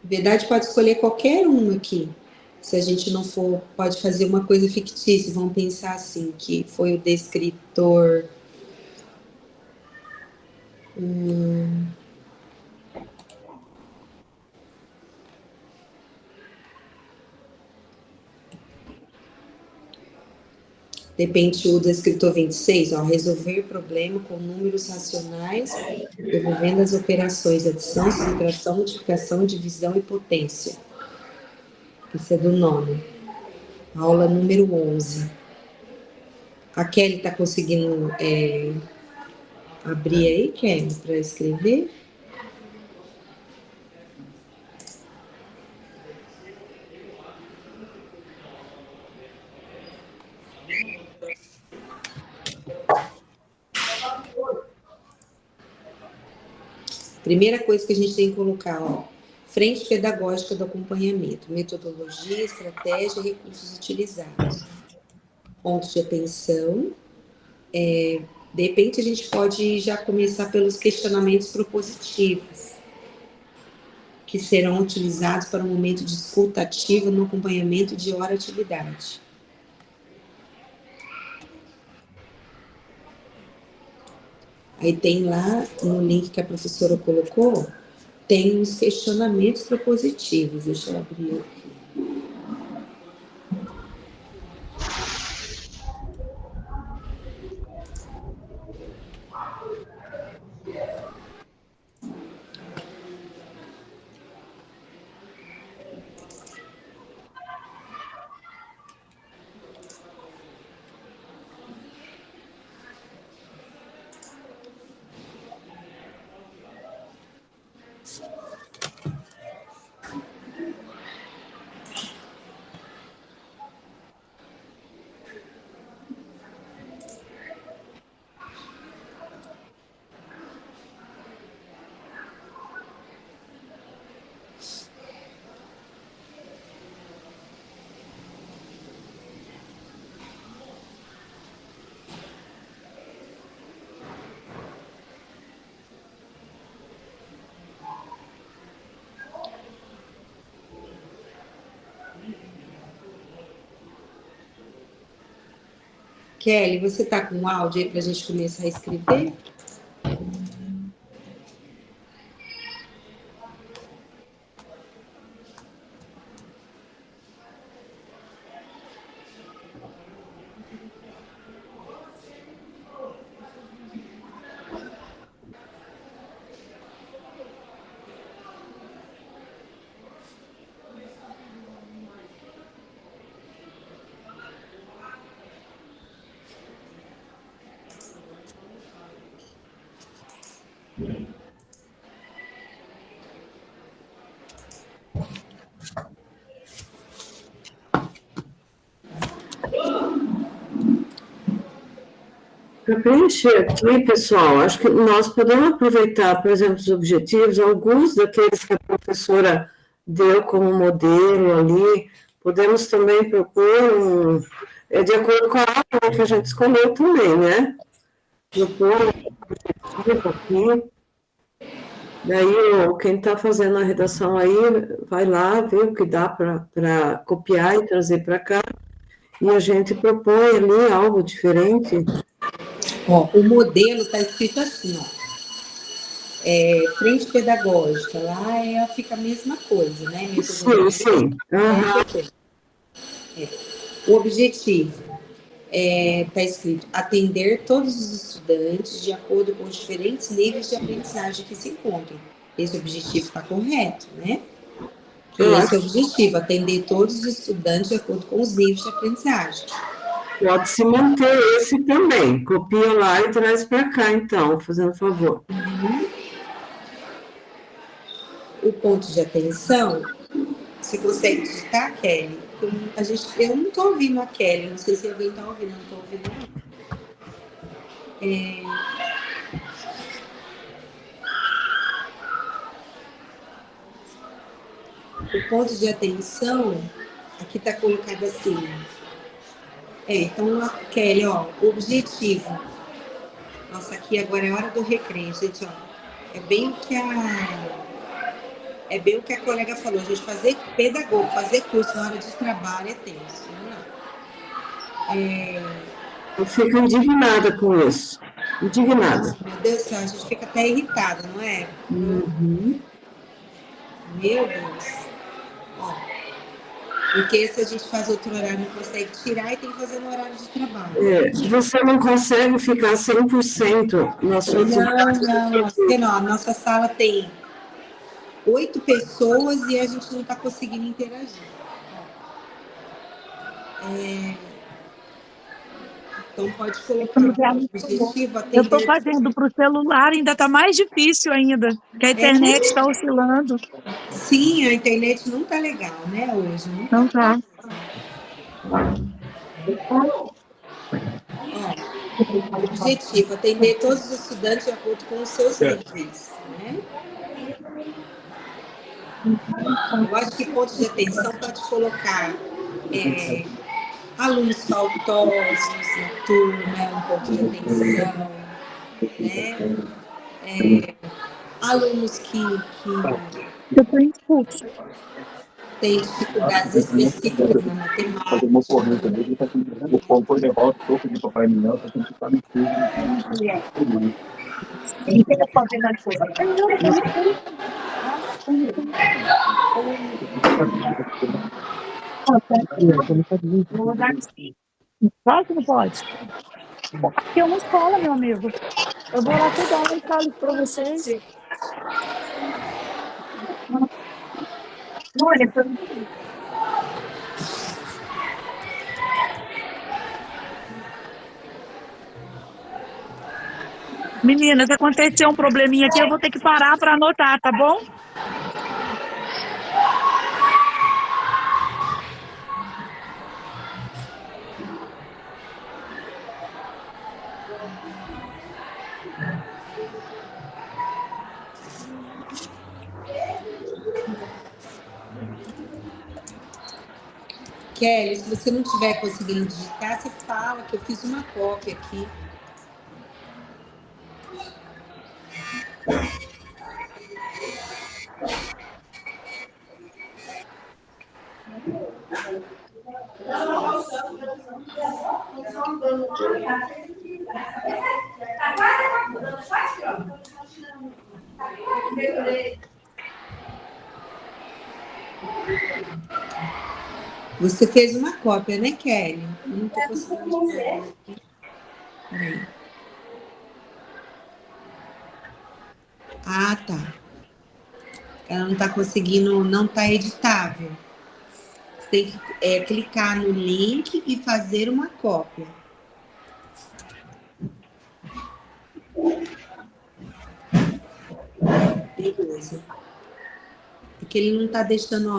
Na verdade, pode escolher qualquer um aqui. Se a gente não for, pode fazer uma coisa fictícia. Vamos pensar assim, que foi o descritor. De repente, o descritor 26, ó, resolver problema com números racionais, devolvendo as operações adição, subtração, multiplicação, divisão e potência. Isso é do nono. Aula número 11. A Kelly está conseguindo abrir aí, Kelly, para escrever? Primeira coisa que a gente tem que colocar, ó, frente pedagógica do acompanhamento, metodologia, estratégia, recursos utilizados. Pontos de atenção. De repente, a gente pode já começar pelos questionamentos propositivos, que serão utilizados para um momento de escuta ativa no acompanhamento de hora-atividade. Aí tem lá, no link que a professora colocou, tem os questionamentos propositivos. Deixa eu abrir aqui. Kelly, você está com o áudio aí para a gente começar a escrever? Para preencher aqui, pessoal, acho que nós podemos aproveitar, por exemplo, os objetivos, alguns daqueles que a professora deu como modelo ali, podemos também propor, de acordo com a aula que a gente escolheu também, né? Propor um objetivo aqui. Daí, quem está fazendo a redação aí, vai lá, vê o que dá para copiar e trazer para cá, e a gente propõe ali algo diferente. Ó, o modelo está escrito assim, ó. Frente pedagógica, lá fica a mesma coisa, né? Sim. Uhum. O objetivo está escrito atender todos os estudantes de acordo com os diferentes níveis de aprendizagem que se encontram. Esse objetivo está correto, né? Esse é o objetivo, atender todos os estudantes de acordo com os níveis de aprendizagem. Pode-se manter esse também. Copia lá e traz para cá, então, fazendo favor. O ponto de atenção, você consegue digitar, Kelly? Eu não estou ouvindo a Kelly, não sei se alguém está ouvindo, não estou ouvindo. O ponto de atenção, aqui está colocado assim. Então, Kelly, ó, o objetivo. Nossa, aqui agora é hora do recreio, gente, ó. É bem o que a colega falou, a gente fazer pedagogo, fazer curso na hora de trabalho é tenso, né? Eu fico indignada com isso. Indignada. Meu Deus do céu, a gente fica até irritada, não é? Uhum. Meu Deus. Ó, porque se a gente faz outro horário, não consegue tirar e tem que fazer no horário de trabalho. Você não consegue ficar 100% na sua atividade. Não. A nossa sala tem 8 pessoas e a gente não está conseguindo interagir. Então, pode colocar o objetivo. Eu estou fazendo para o celular, ainda está mais difícil ainda, porque a internet está oscilando. Sim, a internet não está legal, né, hoje? Não está. Objetivo, atender todos os estudantes de acordo com os seus níveis, né? Eu acho que ponto de atenção pode colocar alunos faltosos na turma, um ponto de atenção, né? Alunos que têm dificuldades específicas na matemática. Claro que não pode. Aqui é uma escola, meu amigo. Eu vou lá toda hora e falo para vocês. Meninas, aconteceu um probleminha aqui, eu vou ter que parar para anotar, tá bom? Kelly, se você não estiver conseguindo digitar, você fala que eu fiz uma cópia aqui. Você fez uma cópia, né, Kelly? Eu não estou conseguindo ver aqui. Peraí. Ah, tá. Ela não está conseguindo, não está editável. Você tem que clicar no link e fazer uma cópia. Beleza. Porque ele não está deixando,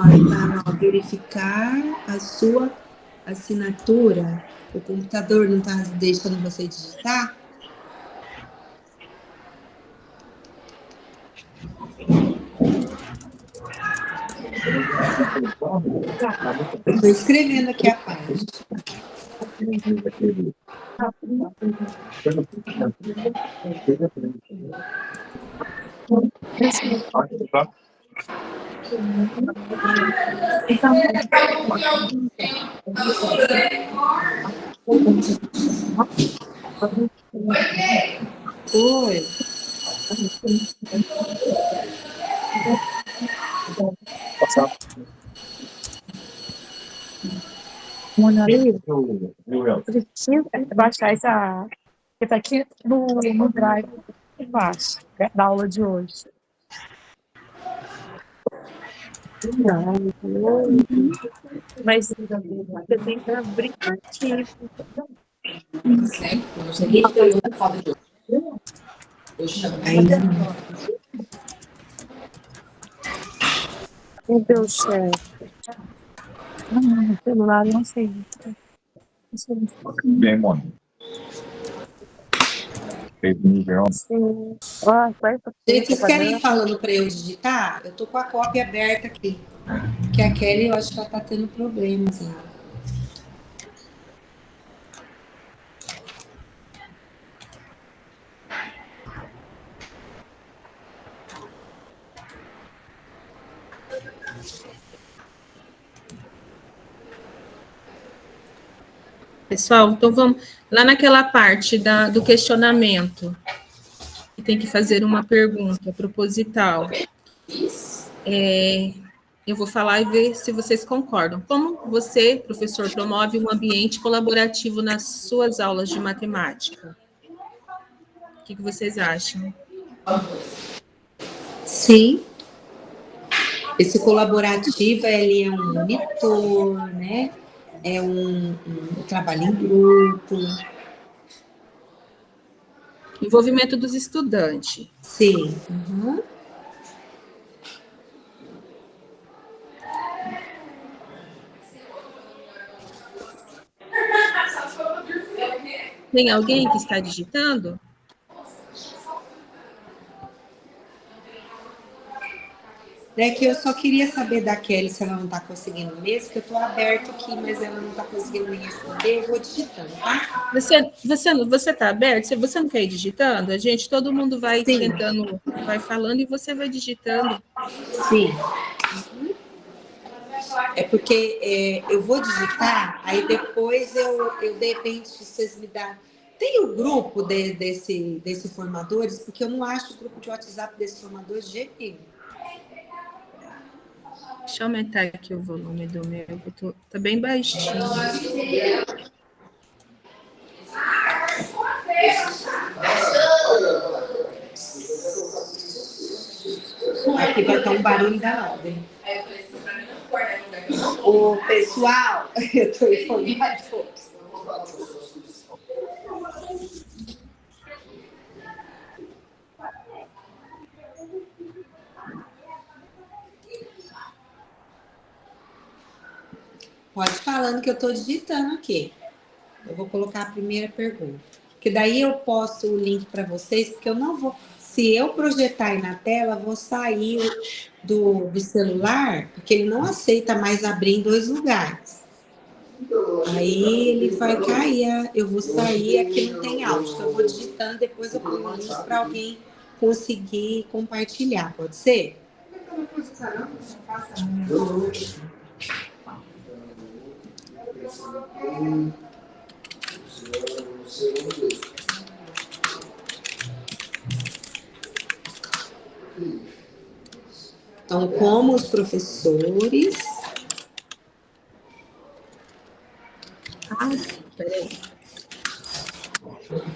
tá, verificar a sua assinatura. O computador não está deixando você digitar? Eu estou escrevendo aqui a página. Oi. Eu preciso baixar essa. Que está aqui no Drive embaixo, da aula de hoje. Mas você tem que abrir aqui. Ainda não. Meu Deus, chefe. No celular, eu não sei. Bem, mano. Gente, vocês querem ir falando para eu digitar? Eu tô com a cópia aberta aqui. Que a Kelly, eu acho que ela tá tendo problemas. Né? Pessoal, então vamos lá naquela parte do questionamento. Tem que fazer uma pergunta proposital. Eu vou falar e ver se vocês concordam. Como você, professor, promove um ambiente colaborativo nas suas aulas de matemática? O que vocês acham? Sim. Esse colaborativo, ele é um monitor, né? É um trabalho em grupo. Envolvimento dos estudantes. Sim. Uhum. Tem alguém que está digitando? É que eu só queria saber da Kelly se ela não está conseguindo mesmo, porque eu estou aberto aqui, mas ela não está conseguindo me responder, eu vou digitando, tá? Você está aberto? Se você não quer ir digitando, todo mundo vai Sim. tentando, vai falando e você vai digitando. Sim. É porque eu vou digitar, aí depois eu de repente, vocês me dão... Tem o grupo desse formadores, porque eu não acho o grupo de WhatsApp desse formadores de jeito nenhum. Deixa eu aumentar aqui o volume do meu, tá bem baixinho. Aqui vai estar um barulho danado, hein? O pessoal, eu estou informando todos. Pode ir falando que eu estou digitando aqui. Eu vou colocar a primeira pergunta. Porque daí eu posto o link para vocês, porque eu não vou... Se eu projetar aí na tela, eu vou sair do celular, porque ele não aceita mais abrir em 2 lugares. Aí ele vai cair, eu vou sair, aqui não tem áudio. Então eu vou digitando, depois eu ponho o link para alguém conseguir compartilhar. Pode ser? Então, como os professores... Peraí.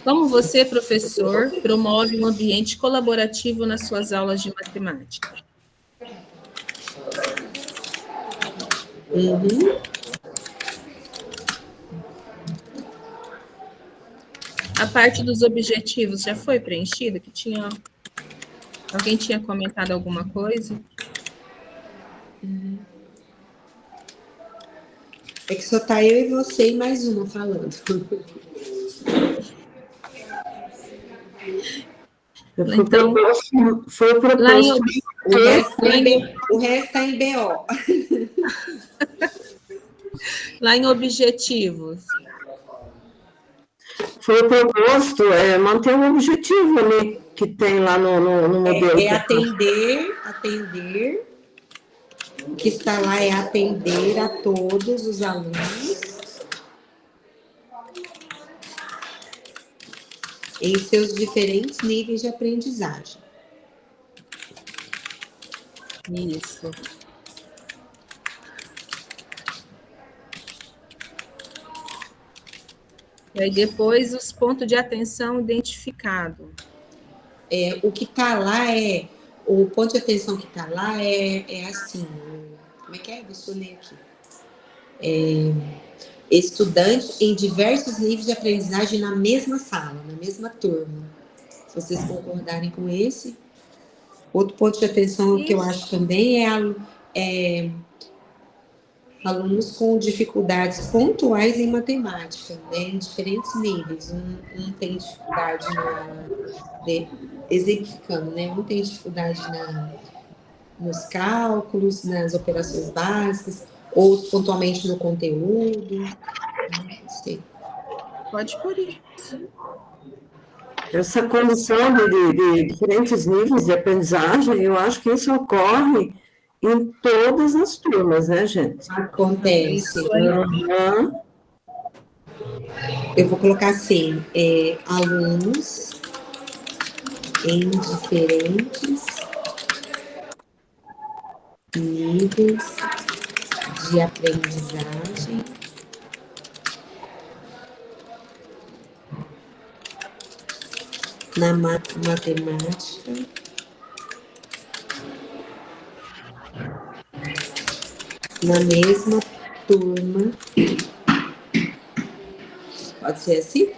Como você, professor, promove um ambiente colaborativo nas suas aulas de matemática? A parte dos objetivos já foi preenchida? Alguém tinha comentado alguma coisa? É que só tá eu e você e mais uma falando. Então, foi proposto. O resto tá em BO. Lá em objetivos. Foi proposto manter um objetivo ali que tem lá no modelo. Atender. O que está lá é atender a todos os alunos em seus diferentes níveis de aprendizagem. Isso. E aí depois os pontos de atenção identificados. O que está lá o ponto de atenção que está lá é assim, como é que é? Deixa eu ler aqui. Estudante em diversos níveis de aprendizagem na mesma sala, na mesma turma. Se vocês concordarem com esse. Outro ponto de atenção que eu acho também é alunos com dificuldades pontuais em matemática, né, em diferentes níveis. Um tem dificuldade exemplificando, né? Um tem dificuldade nos cálculos, nas operações básicas, outros pontualmente no conteúdo. Não sei. Pode por isso. Essa condição de diferentes níveis de aprendizagem, eu acho que isso ocorre em todas as turmas, né, gente? Acontece. Eu vou colocar assim, alunos em diferentes níveis de aprendizagem na matemática na mesma turma. Pode ser assim?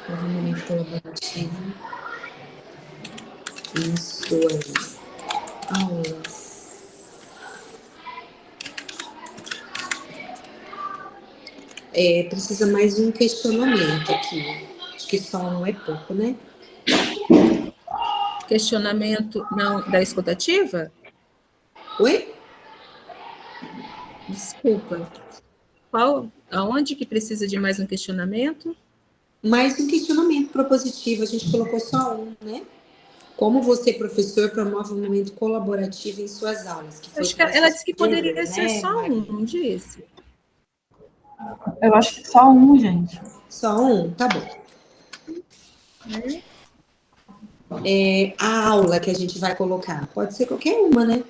Movimento colaborativo em suas aulas. Precisa mais um questionamento aqui. Acho que só um é pouco, né? questionamento não, da escutativa? Oi? Desculpa. Aonde que precisa de mais um questionamento? Mais um questionamento propositivo, a gente colocou só um, né? Como você, professor, promove um momento colaborativo em suas aulas? Que foi Acho que ela disse que poderia ser né, só Maria? um, não disse? Eu acho que só um, gente. Só um? Tá bom. A aula que a gente vai colocar pode ser qualquer uma, né?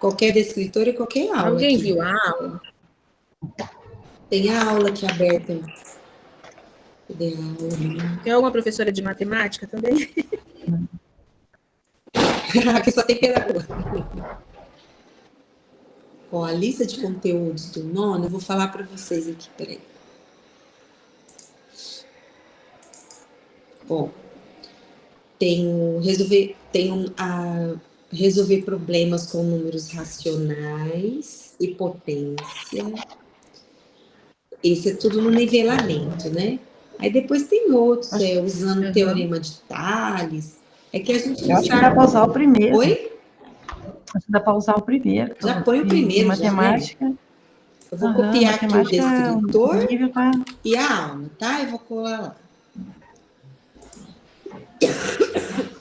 Qualquer descritor e qualquer aula. Alguém aqui. viu a aula? Tem a aula aqui aberta. Cadê a aula? Tem alguma professora de matemática também? Aqui só tem pedagoga. Ó, a lista de conteúdos do nono, eu vou falar para vocês aqui, peraí. Ó, resolver problemas com números racionais e potência. Esse é tudo no nivelamento, né? Aí depois tem outros, usando o teorema de Tales. É que a gente Eu acho que dá para usar o primeiro. Oi? Acho que dá para usar o primeiro. Já põe o primeiro, matemática. Já, né? Eu vou copiar aqui o descritor tá... e a aula, tá? Eu vou colar lá.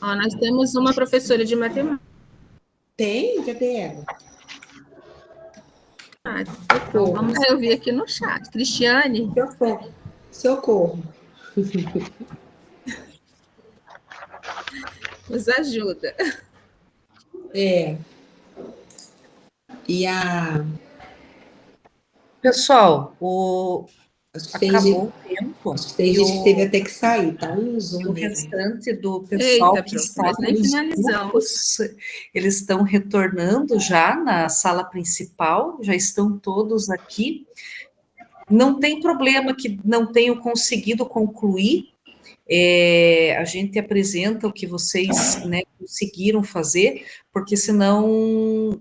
Ó, nós temos uma professora de matemática. Tem? Cadê ela? Socorro. Eu vi aqui no chat. Cristiane. Socorro. Nos ajuda. E a... Pessoal, acabou o tempo. Tem gente que teve até que sair, tá? O restante do pessoal que está nem finalizamos. Eles estão retornando já na sala principal, já estão todos aqui. Não tem problema que não tenham conseguido concluir. A gente apresenta o que vocês, né, conseguiram fazer, porque senão o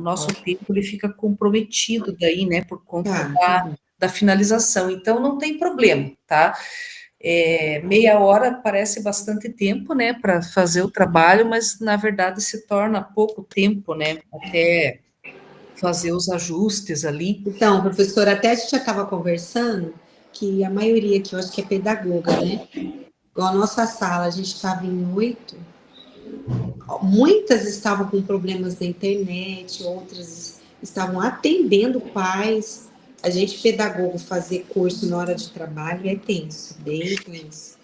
nosso tempo ele fica comprometido daí, né, por conta da finalização. Então, não tem problema, tá? Meia hora parece bastante tempo, né, para fazer o trabalho, mas, na verdade, se torna pouco tempo, né, até fazer os ajustes ali. Então, professora, até a gente já estava conversando que a maioria aqui, eu acho que é pedagoga, né? Igual a nossa sala, a gente estava em 8, muitas estavam com problemas na internet, outras estavam atendendo pais. A gente, pedagogo, fazer curso na hora de trabalho é tenso, bem tenso.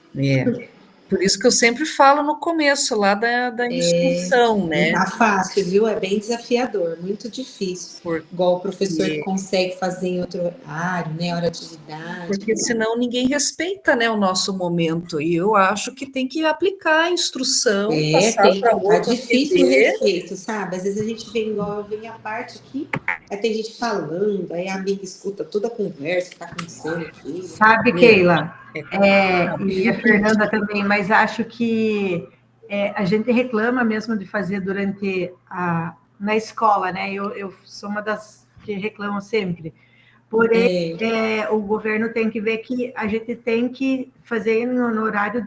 Por isso que eu sempre falo no começo, lá da instrução, né? Não tá fácil, viu? É bem desafiador, muito difícil. Igual o professor que consegue fazer em outro horário, né? Hora de atividade. Porque senão ninguém respeita, né, o nosso momento. E eu acho que tem que aplicar a instrução, passar para outra. Tá difícil o respeito, sabe? Às vezes a gente vem igual, eu venho a parte aqui, aí tem gente falando, aí a amiga escuta toda a conversa que tá acontecendo aqui. Sabe, Keila? E a Fernanda também, mas acho que a gente reclama mesmo de fazer na escola, né? Eu sou uma das que reclamam sempre. Porém, o governo tem que ver que a gente tem que fazer no horário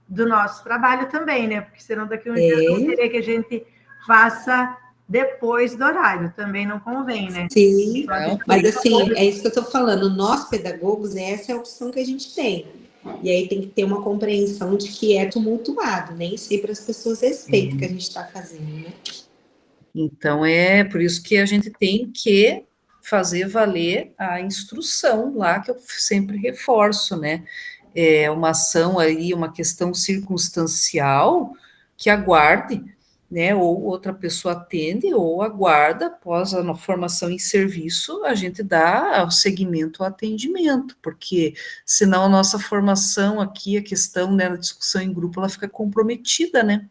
do nosso trabalho também, né? Porque senão daqui a um dia não teria que a gente faça depois do horário, também não convém, né? Sim, mas assim, é isso que eu estou falando, nós pedagogos, essa é a opção que a gente tem. E aí tem que ter uma compreensão de que é tumultuado, nem sempre as pessoas respeitam o que a gente está fazendo, né? Então, é por isso que a gente tem que fazer valer a instrução lá, que eu sempre reforço, né? É uma ação aí, uma questão circunstancial, que aguarde, né, ou outra pessoa atende, ou aguarda, após a formação em serviço, a gente dá o seguimento ao atendimento, porque senão a nossa formação aqui, a questão, né, da discussão em grupo, ela fica comprometida, né?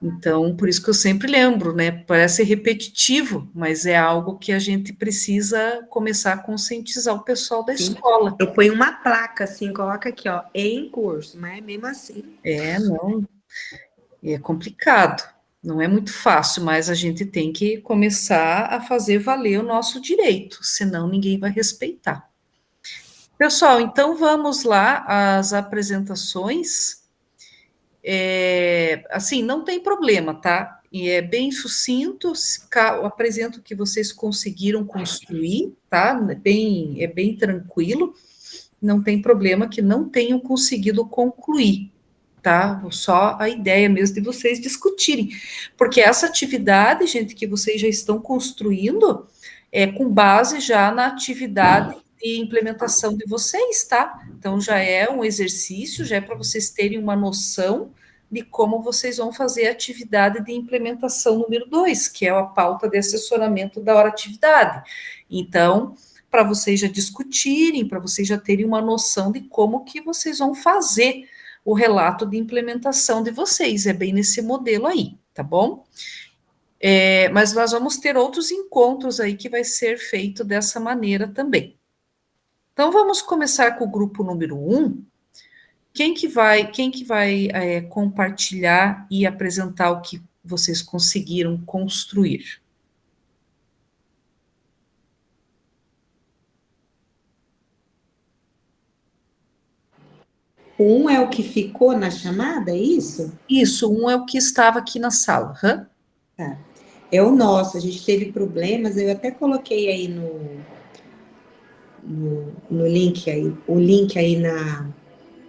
Então, por isso que eu sempre lembro, né, parece repetitivo, mas é algo que a gente precisa começar a conscientizar o pessoal da escola. Eu ponho uma placa assim, coloca aqui, ó, em curso, mas é mesmo assim. Não... É complicado, não é muito fácil, mas a gente tem que começar a fazer valer o nosso direito, senão ninguém vai respeitar. Pessoal, então vamos lá às apresentações. Assim, não tem problema, tá? E é bem sucinto, eu apresento o que vocês conseguiram construir, tá? É bem tranquilo, não tem problema que não tenham conseguido concluir, tá? Só a ideia mesmo de vocês discutirem, porque essa atividade, gente, que vocês já estão construindo, é com base já na atividade de implementação de vocês, tá? Então, já é um exercício, já é para vocês terem uma noção de como vocês vão fazer a atividade de implementação número 2, que é a pauta de assessoramento da hora atividade. Então, para vocês já discutirem, para vocês já terem uma noção de como que vocês vão fazer o relato de implementação de vocês, é bem nesse modelo aí, tá bom? Mas nós vamos ter outros encontros aí que vai ser feito dessa maneira também. Então, vamos começar com o grupo número 1. Quem que vai compartilhar e apresentar o que vocês conseguiram construir? Um é o que ficou na chamada, é isso? Isso, um é o que estava aqui na sala. Tá. É o nosso, a gente teve problemas, eu até coloquei aí no link aí, o link aí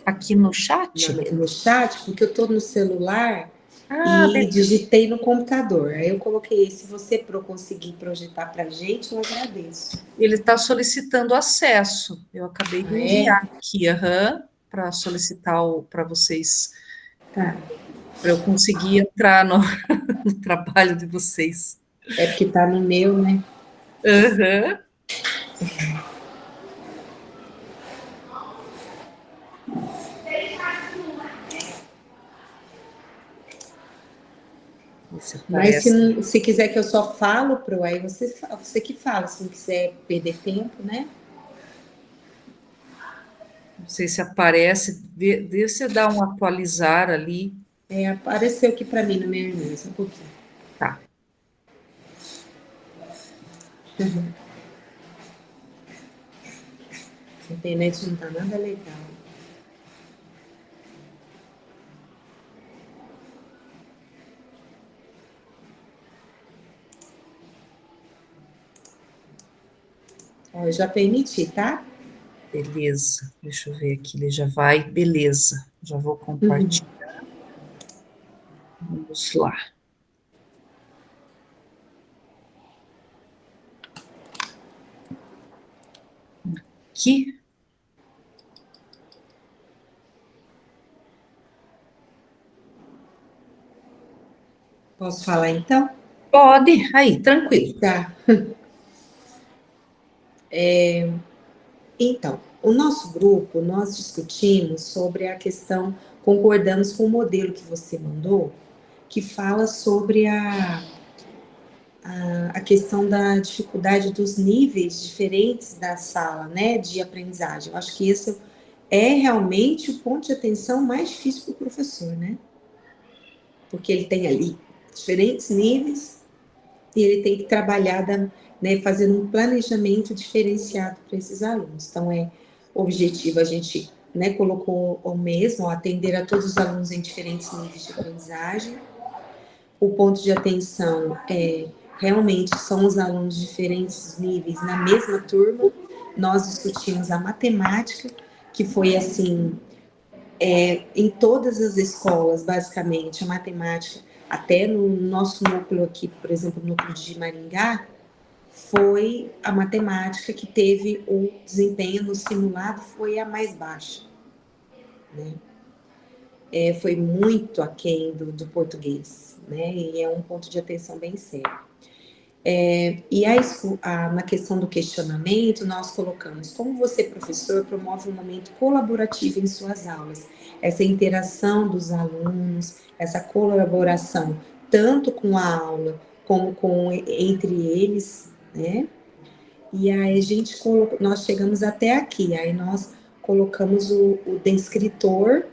aqui no chat? No chat, porque eu estou no celular e digitei no computador. Aí eu coloquei, se você conseguir projetar para a gente, eu agradeço. Ele está solicitando acesso. Eu acabei de enviar aqui, para solicitar para vocês. Tá. Para eu conseguir entrar no trabalho de vocês. É porque está no meu, né? Mas se quiser que eu só falo pro aí, você que fala, se não quiser perder tempo, né? Não sei se aparece, vê se dá um atualizar ali. Apareceu aqui para mim no meu e-mail, só um pouquinho. Tá. A internet não tá nada legal. Eu já permiti, tá? Beleza, deixa eu ver aqui, ele já vai, beleza, já vou compartilhar. Vamos lá. Aqui. Posso falar então? Pode, aí, tranquilo. Tá. Então, o nosso grupo, nós discutimos sobre a questão, concordamos com o modelo que você mandou, que fala sobre a questão da dificuldade dos níveis diferentes da sala, né, de aprendizagem. Eu acho que esse é realmente o ponto de atenção mais difícil para o professor, né? Porque ele tem ali diferentes níveis e ele tem que trabalhar, né, fazendo um planejamento diferenciado para esses alunos. Então, o objetivo, a gente, né, colocou o mesmo, atender a todos os alunos em diferentes níveis de aprendizagem. O ponto de atenção realmente são os alunos de diferentes níveis na mesma turma. Nós discutimos a matemática, que foi assim, em todas as escolas, basicamente, a matemática, até no nosso núcleo aqui, por exemplo, no núcleo de Maringá, foi a matemática que teve o desempenho no simulado, foi a mais baixa, né? Foi muito aquém do português, né? E é um ponto de atenção bem sério. E na questão do questionamento, nós colocamos como você, professor, promove um momento colaborativo em suas aulas, essa interação dos alunos, essa colaboração, tanto com a aula, como entre eles, né? E aí nós chegamos até aqui, aí nós colocamos o descritor,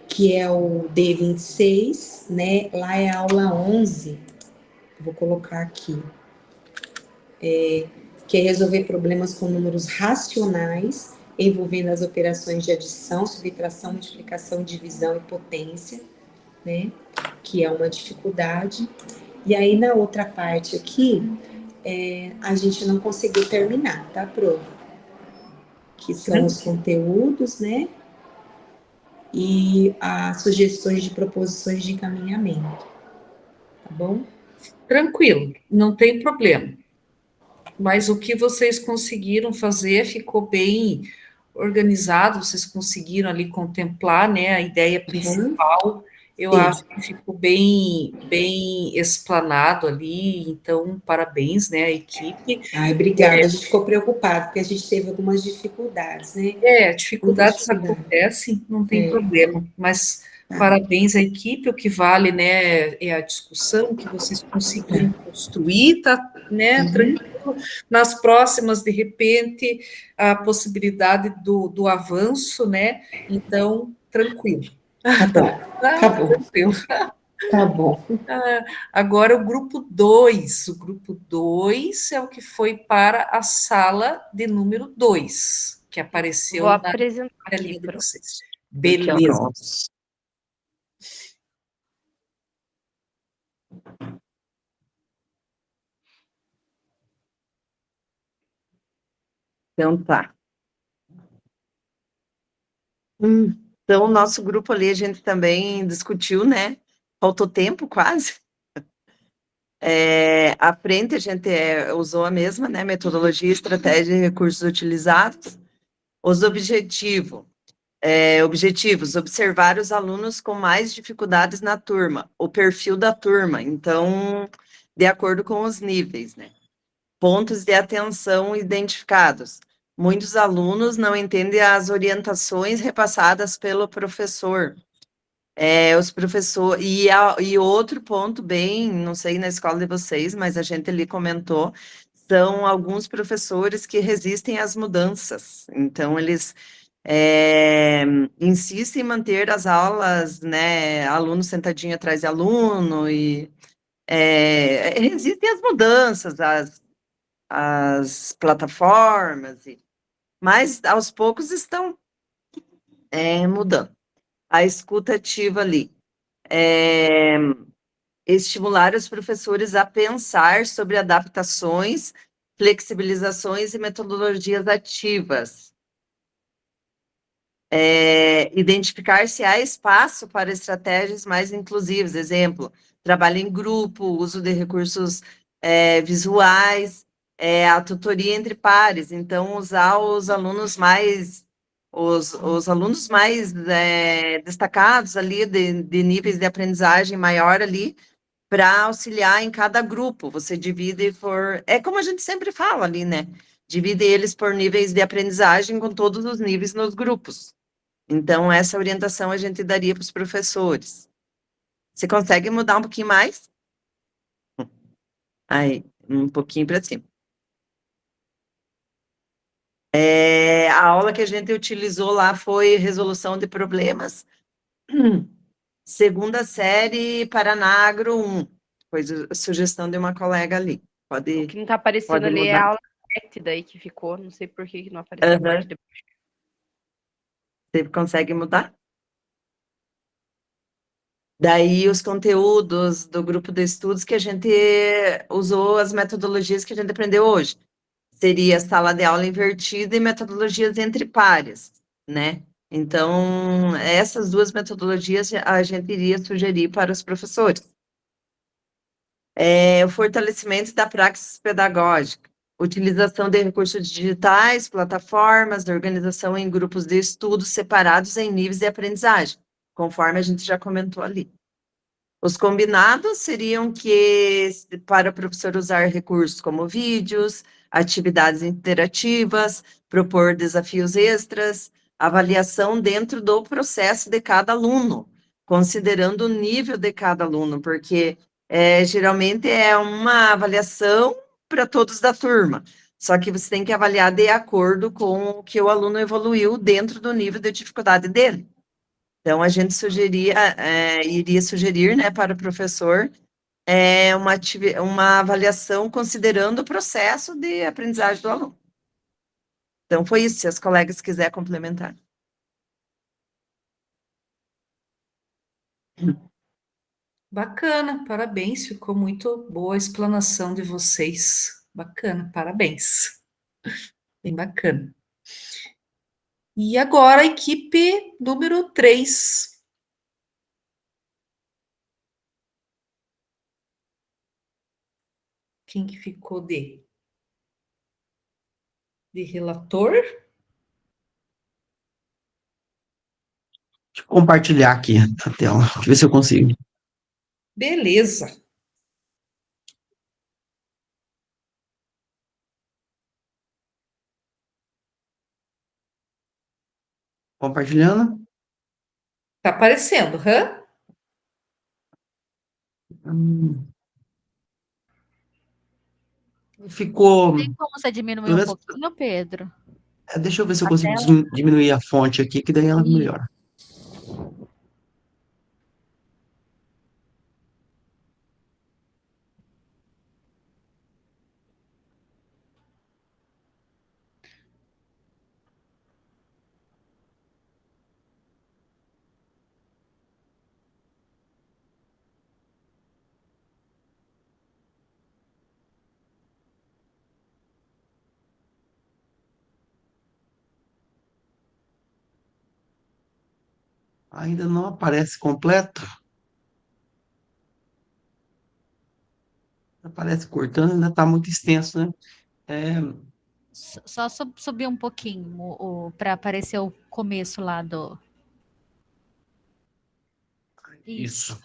que é o D26, né? Lá é a aula 11, vou colocar aqui, que é resolver problemas com números racionais, envolvendo as operações de adição, subtração, multiplicação, divisão e potência. né? Que é uma dificuldade. E aí, na outra parte aqui, a gente não conseguiu terminar, tá, Pro? Que são os conteúdos, né? E as sugestões de proposições de encaminhamento, tá bom? Tranquilo, não tem problema. Mas o que vocês conseguiram fazer ficou bem organizado, vocês conseguiram ali contemplar, né, a ideia principal. Eu Sim. acho que ficou bem explanado ali, então parabéns, né, à equipe. Ai, obrigada. A gente ficou preocupado, porque a gente teve algumas dificuldades, né? Dificuldades acontecem, não tem problema, mas parabéns à equipe, o que vale, né, é a discussão que vocês conseguiram construir, tá, né, tranquilo. Nas próximas, de repente, a possibilidade do avanço, né, então, tranquilo. Tá bom, tá bom. Tranquilo. Tá bom. Agora o grupo 2. O grupo 2 é o que foi para a sala de número 2, que apareceu Vou na apresentar telinha aqui de para vocês. Aqui, ó. Beleza. Então tá. Então, o nosso grupo ali, a gente também discutiu, né? Faltou tempo quase. À frente, a gente usou a mesma, né? Metodologia, estratégia e recursos utilizados. Os objetivos, observar os alunos com mais dificuldades na turma, o perfil da turma, então, de acordo com os níveis, né? Pontos de atenção identificados. Muitos alunos não entendem as orientações repassadas pelo professor. Os professores... E outro ponto bem, não sei na escola de vocês, mas a gente ali comentou, são alguns professores que resistem às mudanças. Então, eles insistem em manter as aulas, né, aluno sentadinho atrás de aluno, e resistem às mudanças, às plataformas, mas aos poucos estão mudando. A escuta ativa ali. Estimular os professores a pensar sobre adaptações, flexibilizações e metodologias ativas. Identificar se há espaço para estratégias mais inclusivas. Exemplo, trabalho em grupo, uso de recursos visuais, a tutoria entre pares. Então, usar os alunos mais... Os alunos mais destacados ali, de níveis de aprendizagem maior ali, para auxiliar em cada grupo. Você divide por... É como a gente sempre fala ali, né? Divide eles por níveis de aprendizagem com todos os níveis nos grupos. Então, essa orientação a gente daria para os professores. Você consegue mudar um pouquinho mais? Aí, um pouquinho para cima. A aula que a gente utilizou lá foi resolução de problemas. Segunda série, Paranagro 1. Foi sugestão de uma colega ali. O que não está aparecendo ali é a aula 7 daí que ficou. Não sei por que não apareceu a parte de baixo. Você consegue mudar? Daí, os conteúdos do grupo de estudos que a gente usou, as metodologias que a gente aprendeu hoje. Seria sala de aula invertida e metodologias entre pares, né? Então, essas duas metodologias a gente iria sugerir para os professores. O fortalecimento da praxis pedagógica, utilização de recursos digitais, plataformas, organização em grupos de estudo separados em níveis de aprendizagem, conforme a gente já comentou ali. Os combinados seriam que, para o professor usar recursos como vídeos, atividades interativas, propor desafios extras, avaliação dentro do processo de cada aluno, considerando o nível de cada aluno, porque geralmente é uma avaliação para todos da turma, só que você tem que avaliar de acordo com o que o aluno evoluiu dentro do nível de dificuldade dele. Então, a gente iria sugerir, né, para o professor uma avaliação considerando o processo de aprendizagem do aluno. Então, foi isso, se as colegas quiserem complementar. Bacana, parabéns, ficou muito boa a explanação de vocês. Bacana, parabéns. Bem bacana. E agora a equipe número 3. Quem que ficou de relator? Deixa eu compartilhar aqui a tela. Deixa eu ver se eu consigo. Beleza. Compartilhando. Tá aparecendo, hã? Ficou, Tem como você diminuir pelo um menos, pouquinho, Pedro? deixa eu ver se eu A consigo tela? diminuir a fonte aqui, que daí ela melhora. Ainda não aparece completo. Aparece cortando, ainda está muito extenso, né? Só subir um pouquinho para aparecer o começo lá do... Isso.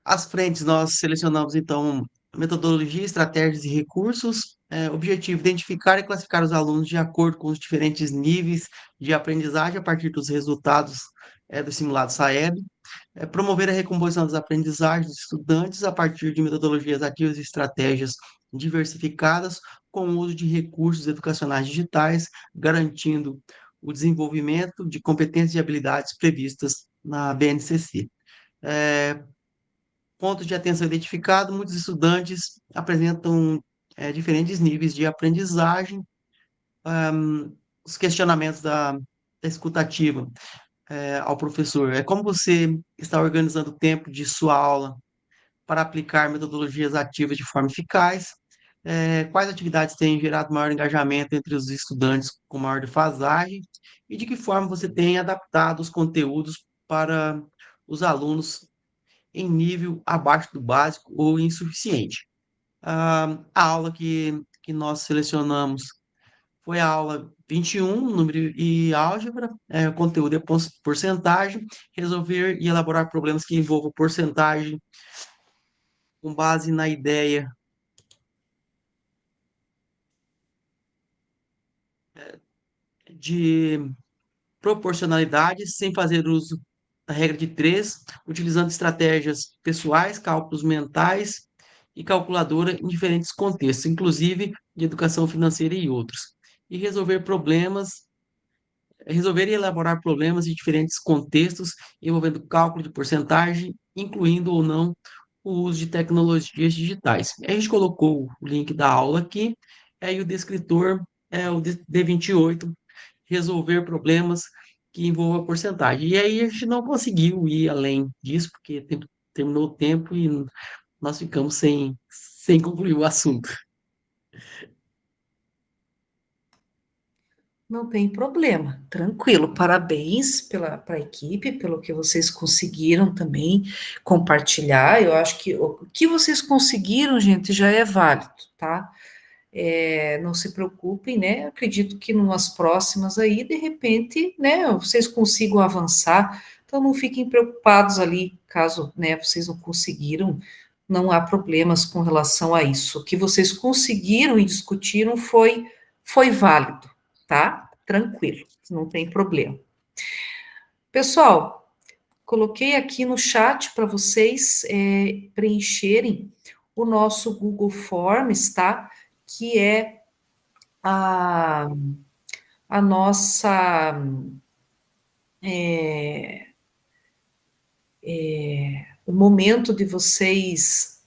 As frentes, nós selecionamos, então, metodologia, estratégias e recursos. Objetivo, identificar e classificar os alunos de acordo com os diferentes níveis de aprendizagem a partir dos resultados do simulado SAEB. Promover a recomposição das aprendizagens dos estudantes a partir de metodologias ativas e estratégias diversificadas com o uso de recursos educacionais digitais, garantindo o desenvolvimento de competências e habilidades previstas na BNCC. Pontos de atenção identificado, muitos estudantes apresentam diferentes níveis de aprendizagem. Os questionamentos da escutativa ao professor. Como você está organizando o tempo de sua aula para aplicar metodologias ativas de forma eficaz? Quais atividades têm gerado maior engajamento entre os estudantes com maior defasagem? E de que forma você tem adaptado os conteúdos para os alunos em nível abaixo do básico ou insuficiente? A aula que nós selecionamos foi a aula 21, número e álgebra, conteúdo é porcentagem, resolver e elaborar problemas que envolvam porcentagem com base na ideia de proporcionalidade, sem fazer uso da regra de três, utilizando estratégias pessoais, cálculos mentais e calculadora em diferentes contextos, inclusive de educação financeira e outros. E resolver e elaborar problemas em diferentes contextos, envolvendo cálculo de porcentagem, incluindo ou não o uso de tecnologias digitais. A gente colocou o link da aula aqui, e o descritor é o D28, resolver problemas que envolvam a porcentagem. E aí a gente não conseguiu ir além disso, porque terminou o tempo e nós ficamos sem concluir o assunto. Não tem problema, tranquilo. Parabéns para a equipe, pelo que vocês conseguiram também compartilhar. Eu acho que o que vocês conseguiram, gente, já é válido, tá? Não se preocupem, né? Acredito que numas próximas aí, de repente, né, vocês consigam avançar. Então, não fiquem preocupados ali, caso, né, vocês não conseguiram, não há problemas com relação a isso. O que vocês conseguiram e discutiram foi válido, tá? Tranquilo, não tem problema. Pessoal, coloquei aqui no chat para vocês preencherem o nosso Google Forms, tá? Que é a nossa o momento de vocês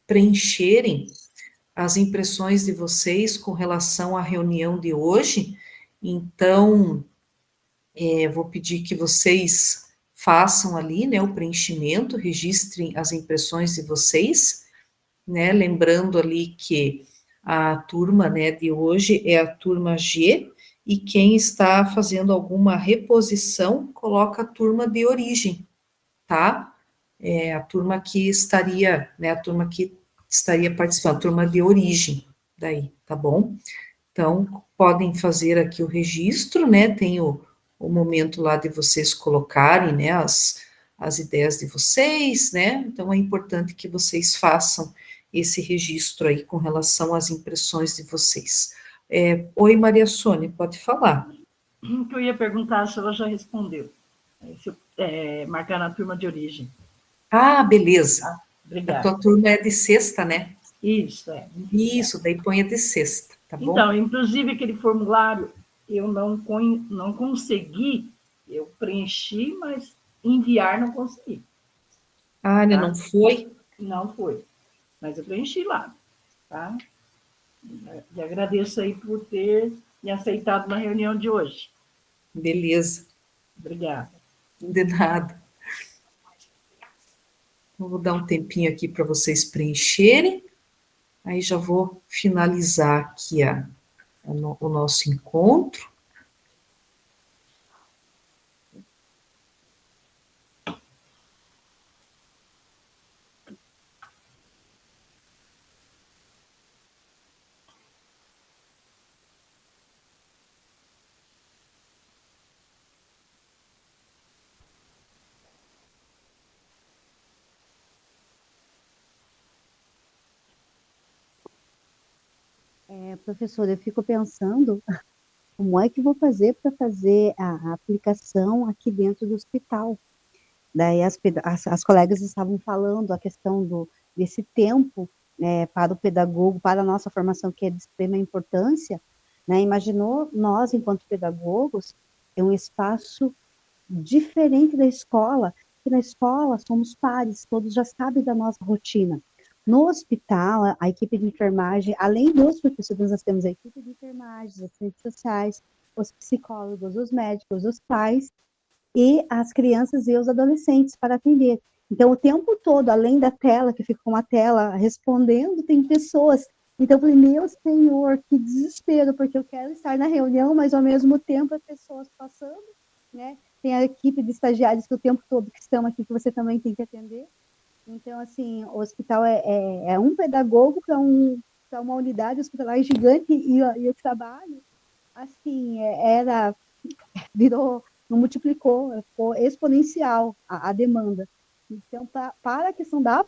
preencherem as impressões de vocês com relação à reunião de hoje. Então, Vou pedir que vocês façam ali, né, o preenchimento, registrem as impressões de vocês, né, lembrando ali que a turma, né, de hoje é a turma G, e quem está fazendo alguma reposição, coloca a turma de origem, tá? A turma que estaria, né, a turma que estaria participando, a turma de origem, daí, tá bom? Então, podem fazer aqui o registro, né, tem o momento lá de vocês colocarem, né, as ideias de vocês, né, então é importante que vocês façam esse registro aí com relação às impressões de vocês. Oi, Maria Sônia, pode falar. O que eu ia perguntar, a senhora já respondeu. Se eu, marcar na turma de origem. Ah, beleza. Obrigada. A tua turma é de sexta, né? Isso, Isso, daí põe a de sexta, tá bom? Então, inclusive aquele formulário, eu não consegui, eu preenchi, mas enviar não consegui. Ah, tá? Não foi? Não foi, mas eu preenchi lá, tá? E agradeço aí por ter me aceitado na reunião de hoje. Beleza. Obrigada. De nada. Vou dar um tempinho aqui para vocês preencherem, aí já vou finalizar aqui o nosso encontro. Professora, eu fico pensando como é que eu vou fazer para fazer a aplicação aqui dentro do hospital. Daí as colegas estavam falando a questão desse tempo, né, para o pedagogo, para a nossa formação, que é de extrema importância, né? Imaginou nós, enquanto pedagogos, é um espaço diferente da escola, que na escola somos pares, todos já sabem da nossa rotina. No hospital, a equipe de enfermagem, além dos professores, nós temos a equipe de enfermagem, os assistentes sociais, os psicólogos, os médicos, os pais e as crianças e os adolescentes para atender. Então, o tempo todo, além da tela, que fica com uma tela respondendo, tem pessoas. Então, eu falei, meu Senhor, que desespero, porque eu quero estar na reunião, mas ao mesmo tempo as pessoas passando, né? Tem a equipe de estagiários que o tempo todo que estão aqui, que você também tem que atender. Então, assim, o hospital é um pedagogo para uma unidade hospitalar gigante e o trabalho, assim, não multiplicou, ficou exponencial a demanda. Então, para a questão da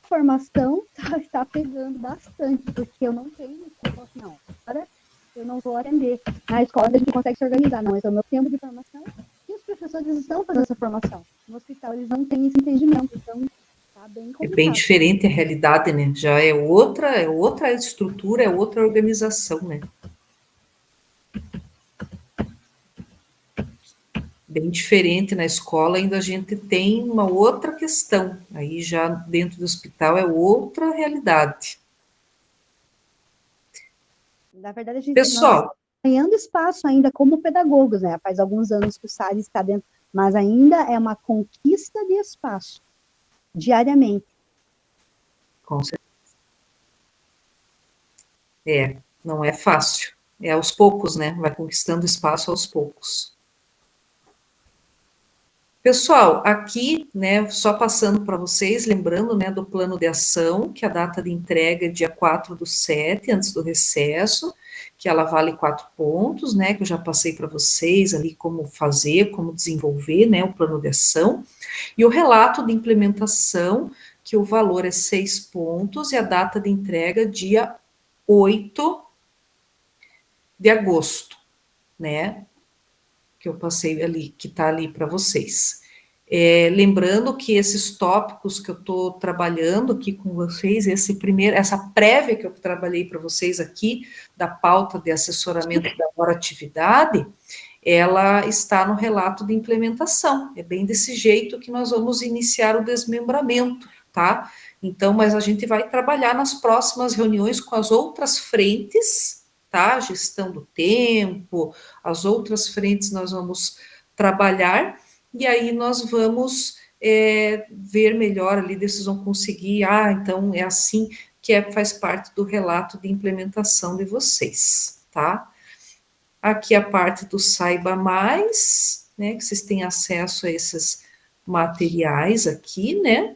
formação, está pegando bastante, porque eu não tenho, não, agora eu não vou atender. Na escola a gente consegue se organizar, não, esse é o meu tempo de formação. Os professores estão fazendo essa formação. No hospital, eles não têm esse entendimento, então está bem complicado. É bem diferente a realidade, né? Já é outra estrutura, é outra organização, né? Bem diferente na escola, ainda a gente tem uma outra questão. Aí já dentro do hospital é outra realidade. Na verdade, a gente Pessoal, ganhando espaço ainda como pedagogos, né? Faz alguns anos que o SARI está dentro, mas ainda é uma conquista de espaço, diariamente. Com certeza. Não é fácil. É aos poucos, né? Vai conquistando espaço aos poucos. Pessoal, aqui, né, só passando para vocês, lembrando, né, do plano de ação, que a data de entrega é dia 4/7, antes do recesso, que ela vale 4 pontos, né, que eu já passei para vocês ali como fazer, como desenvolver, né, o plano de ação, e o relato de implementação, que o valor é 6 pontos, e a data de entrega dia 8 de agosto, né, que eu passei ali, que está ali para vocês. Lembrando que esses tópicos que eu estou trabalhando aqui com vocês, essa prévia que eu trabalhei para vocês aqui, da pauta de assessoramento da atividade, ela está no relato de implementação. É bem desse jeito que nós vamos iniciar o desmembramento, tá? Então, mas a gente vai trabalhar nas próximas reuniões com as outras frentes, tá? Gestão do tempo, as outras frentes nós vamos trabalhar, e aí nós vamos ver melhor ali, vocês vão conseguir, então é assim que faz parte do relato de implementação de vocês, tá? Aqui a parte do Saiba Mais, né, que vocês têm acesso a esses materiais aqui, né?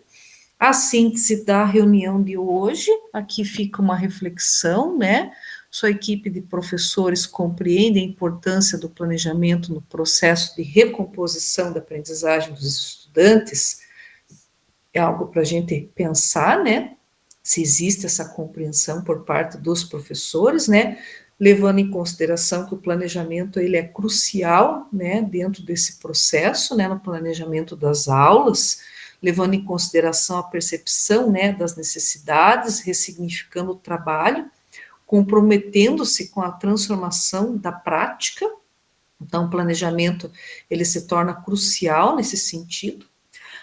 A síntese da reunião de hoje, aqui fica uma reflexão, né? Sua equipe de professores compreende a importância do planejamento no processo de recomposição da aprendizagem dos estudantes. É algo para a gente pensar, né? Se existe essa compreensão por parte dos professores, né? Levando em consideração que o planejamento ele é crucial, né? Dentro desse processo, né? No planejamento das aulas, levando em consideração a percepção, né? Das necessidades, ressignificando o trabalho, comprometendo-se com a transformação da prática. Então, o planejamento, ele se torna crucial nesse sentido.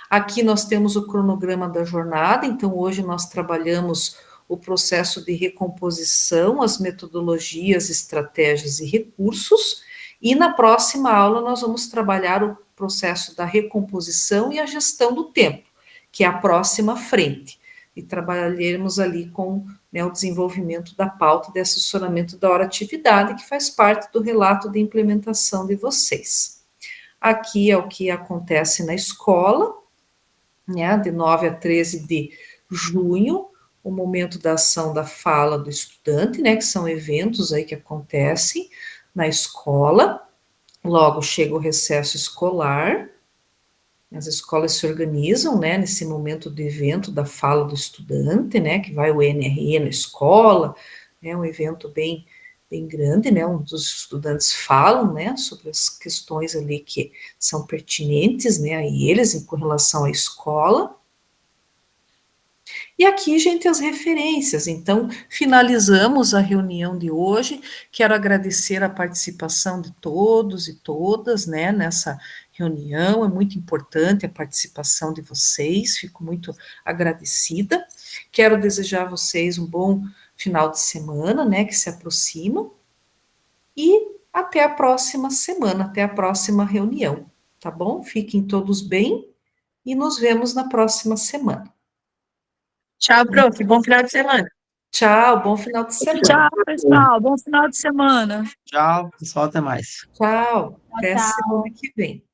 Aqui nós temos o cronograma da jornada, então hoje nós trabalhamos o processo de recomposição, as metodologias, estratégias e recursos, e na próxima aula nós vamos trabalhar o processo da recomposição e a gestão do tempo, que é a próxima frente, e trabalharemos ali com, né, o desenvolvimento da pauta de assessoramento da hora-atividade, que faz parte do relato de implementação de vocês. Aqui é o que acontece na escola, né, de 9 a 13 de junho, o momento da ação da fala do estudante, né, que são eventos aí que acontecem na escola. Logo chega o recesso escolar, as escolas se organizam, né, nesse momento do evento da fala do estudante, né, que vai o NRE na escola, né, um evento bem grande, né, onde os estudantes falam, né, sobre as questões ali que são pertinentes, né, a eles com relação à escola. E aqui, gente, as referências. Então, finalizamos a reunião de hoje. Quero agradecer a participação de todos e todas, né, nessa reunião. É muito importante a participação de vocês. Fico muito agradecida. Quero desejar a vocês um bom final de semana, né, que se aproxima. E até a próxima semana, até a próxima reunião, tá bom? Fiquem todos bem e nos vemos na próxima semana. Tchau, prof. Bom final de semana. Tchau, bom final de semana. Tchau, pessoal. Bom final de semana. Tchau, pessoal, até mais. Tchau, até Tchau. semana que vem.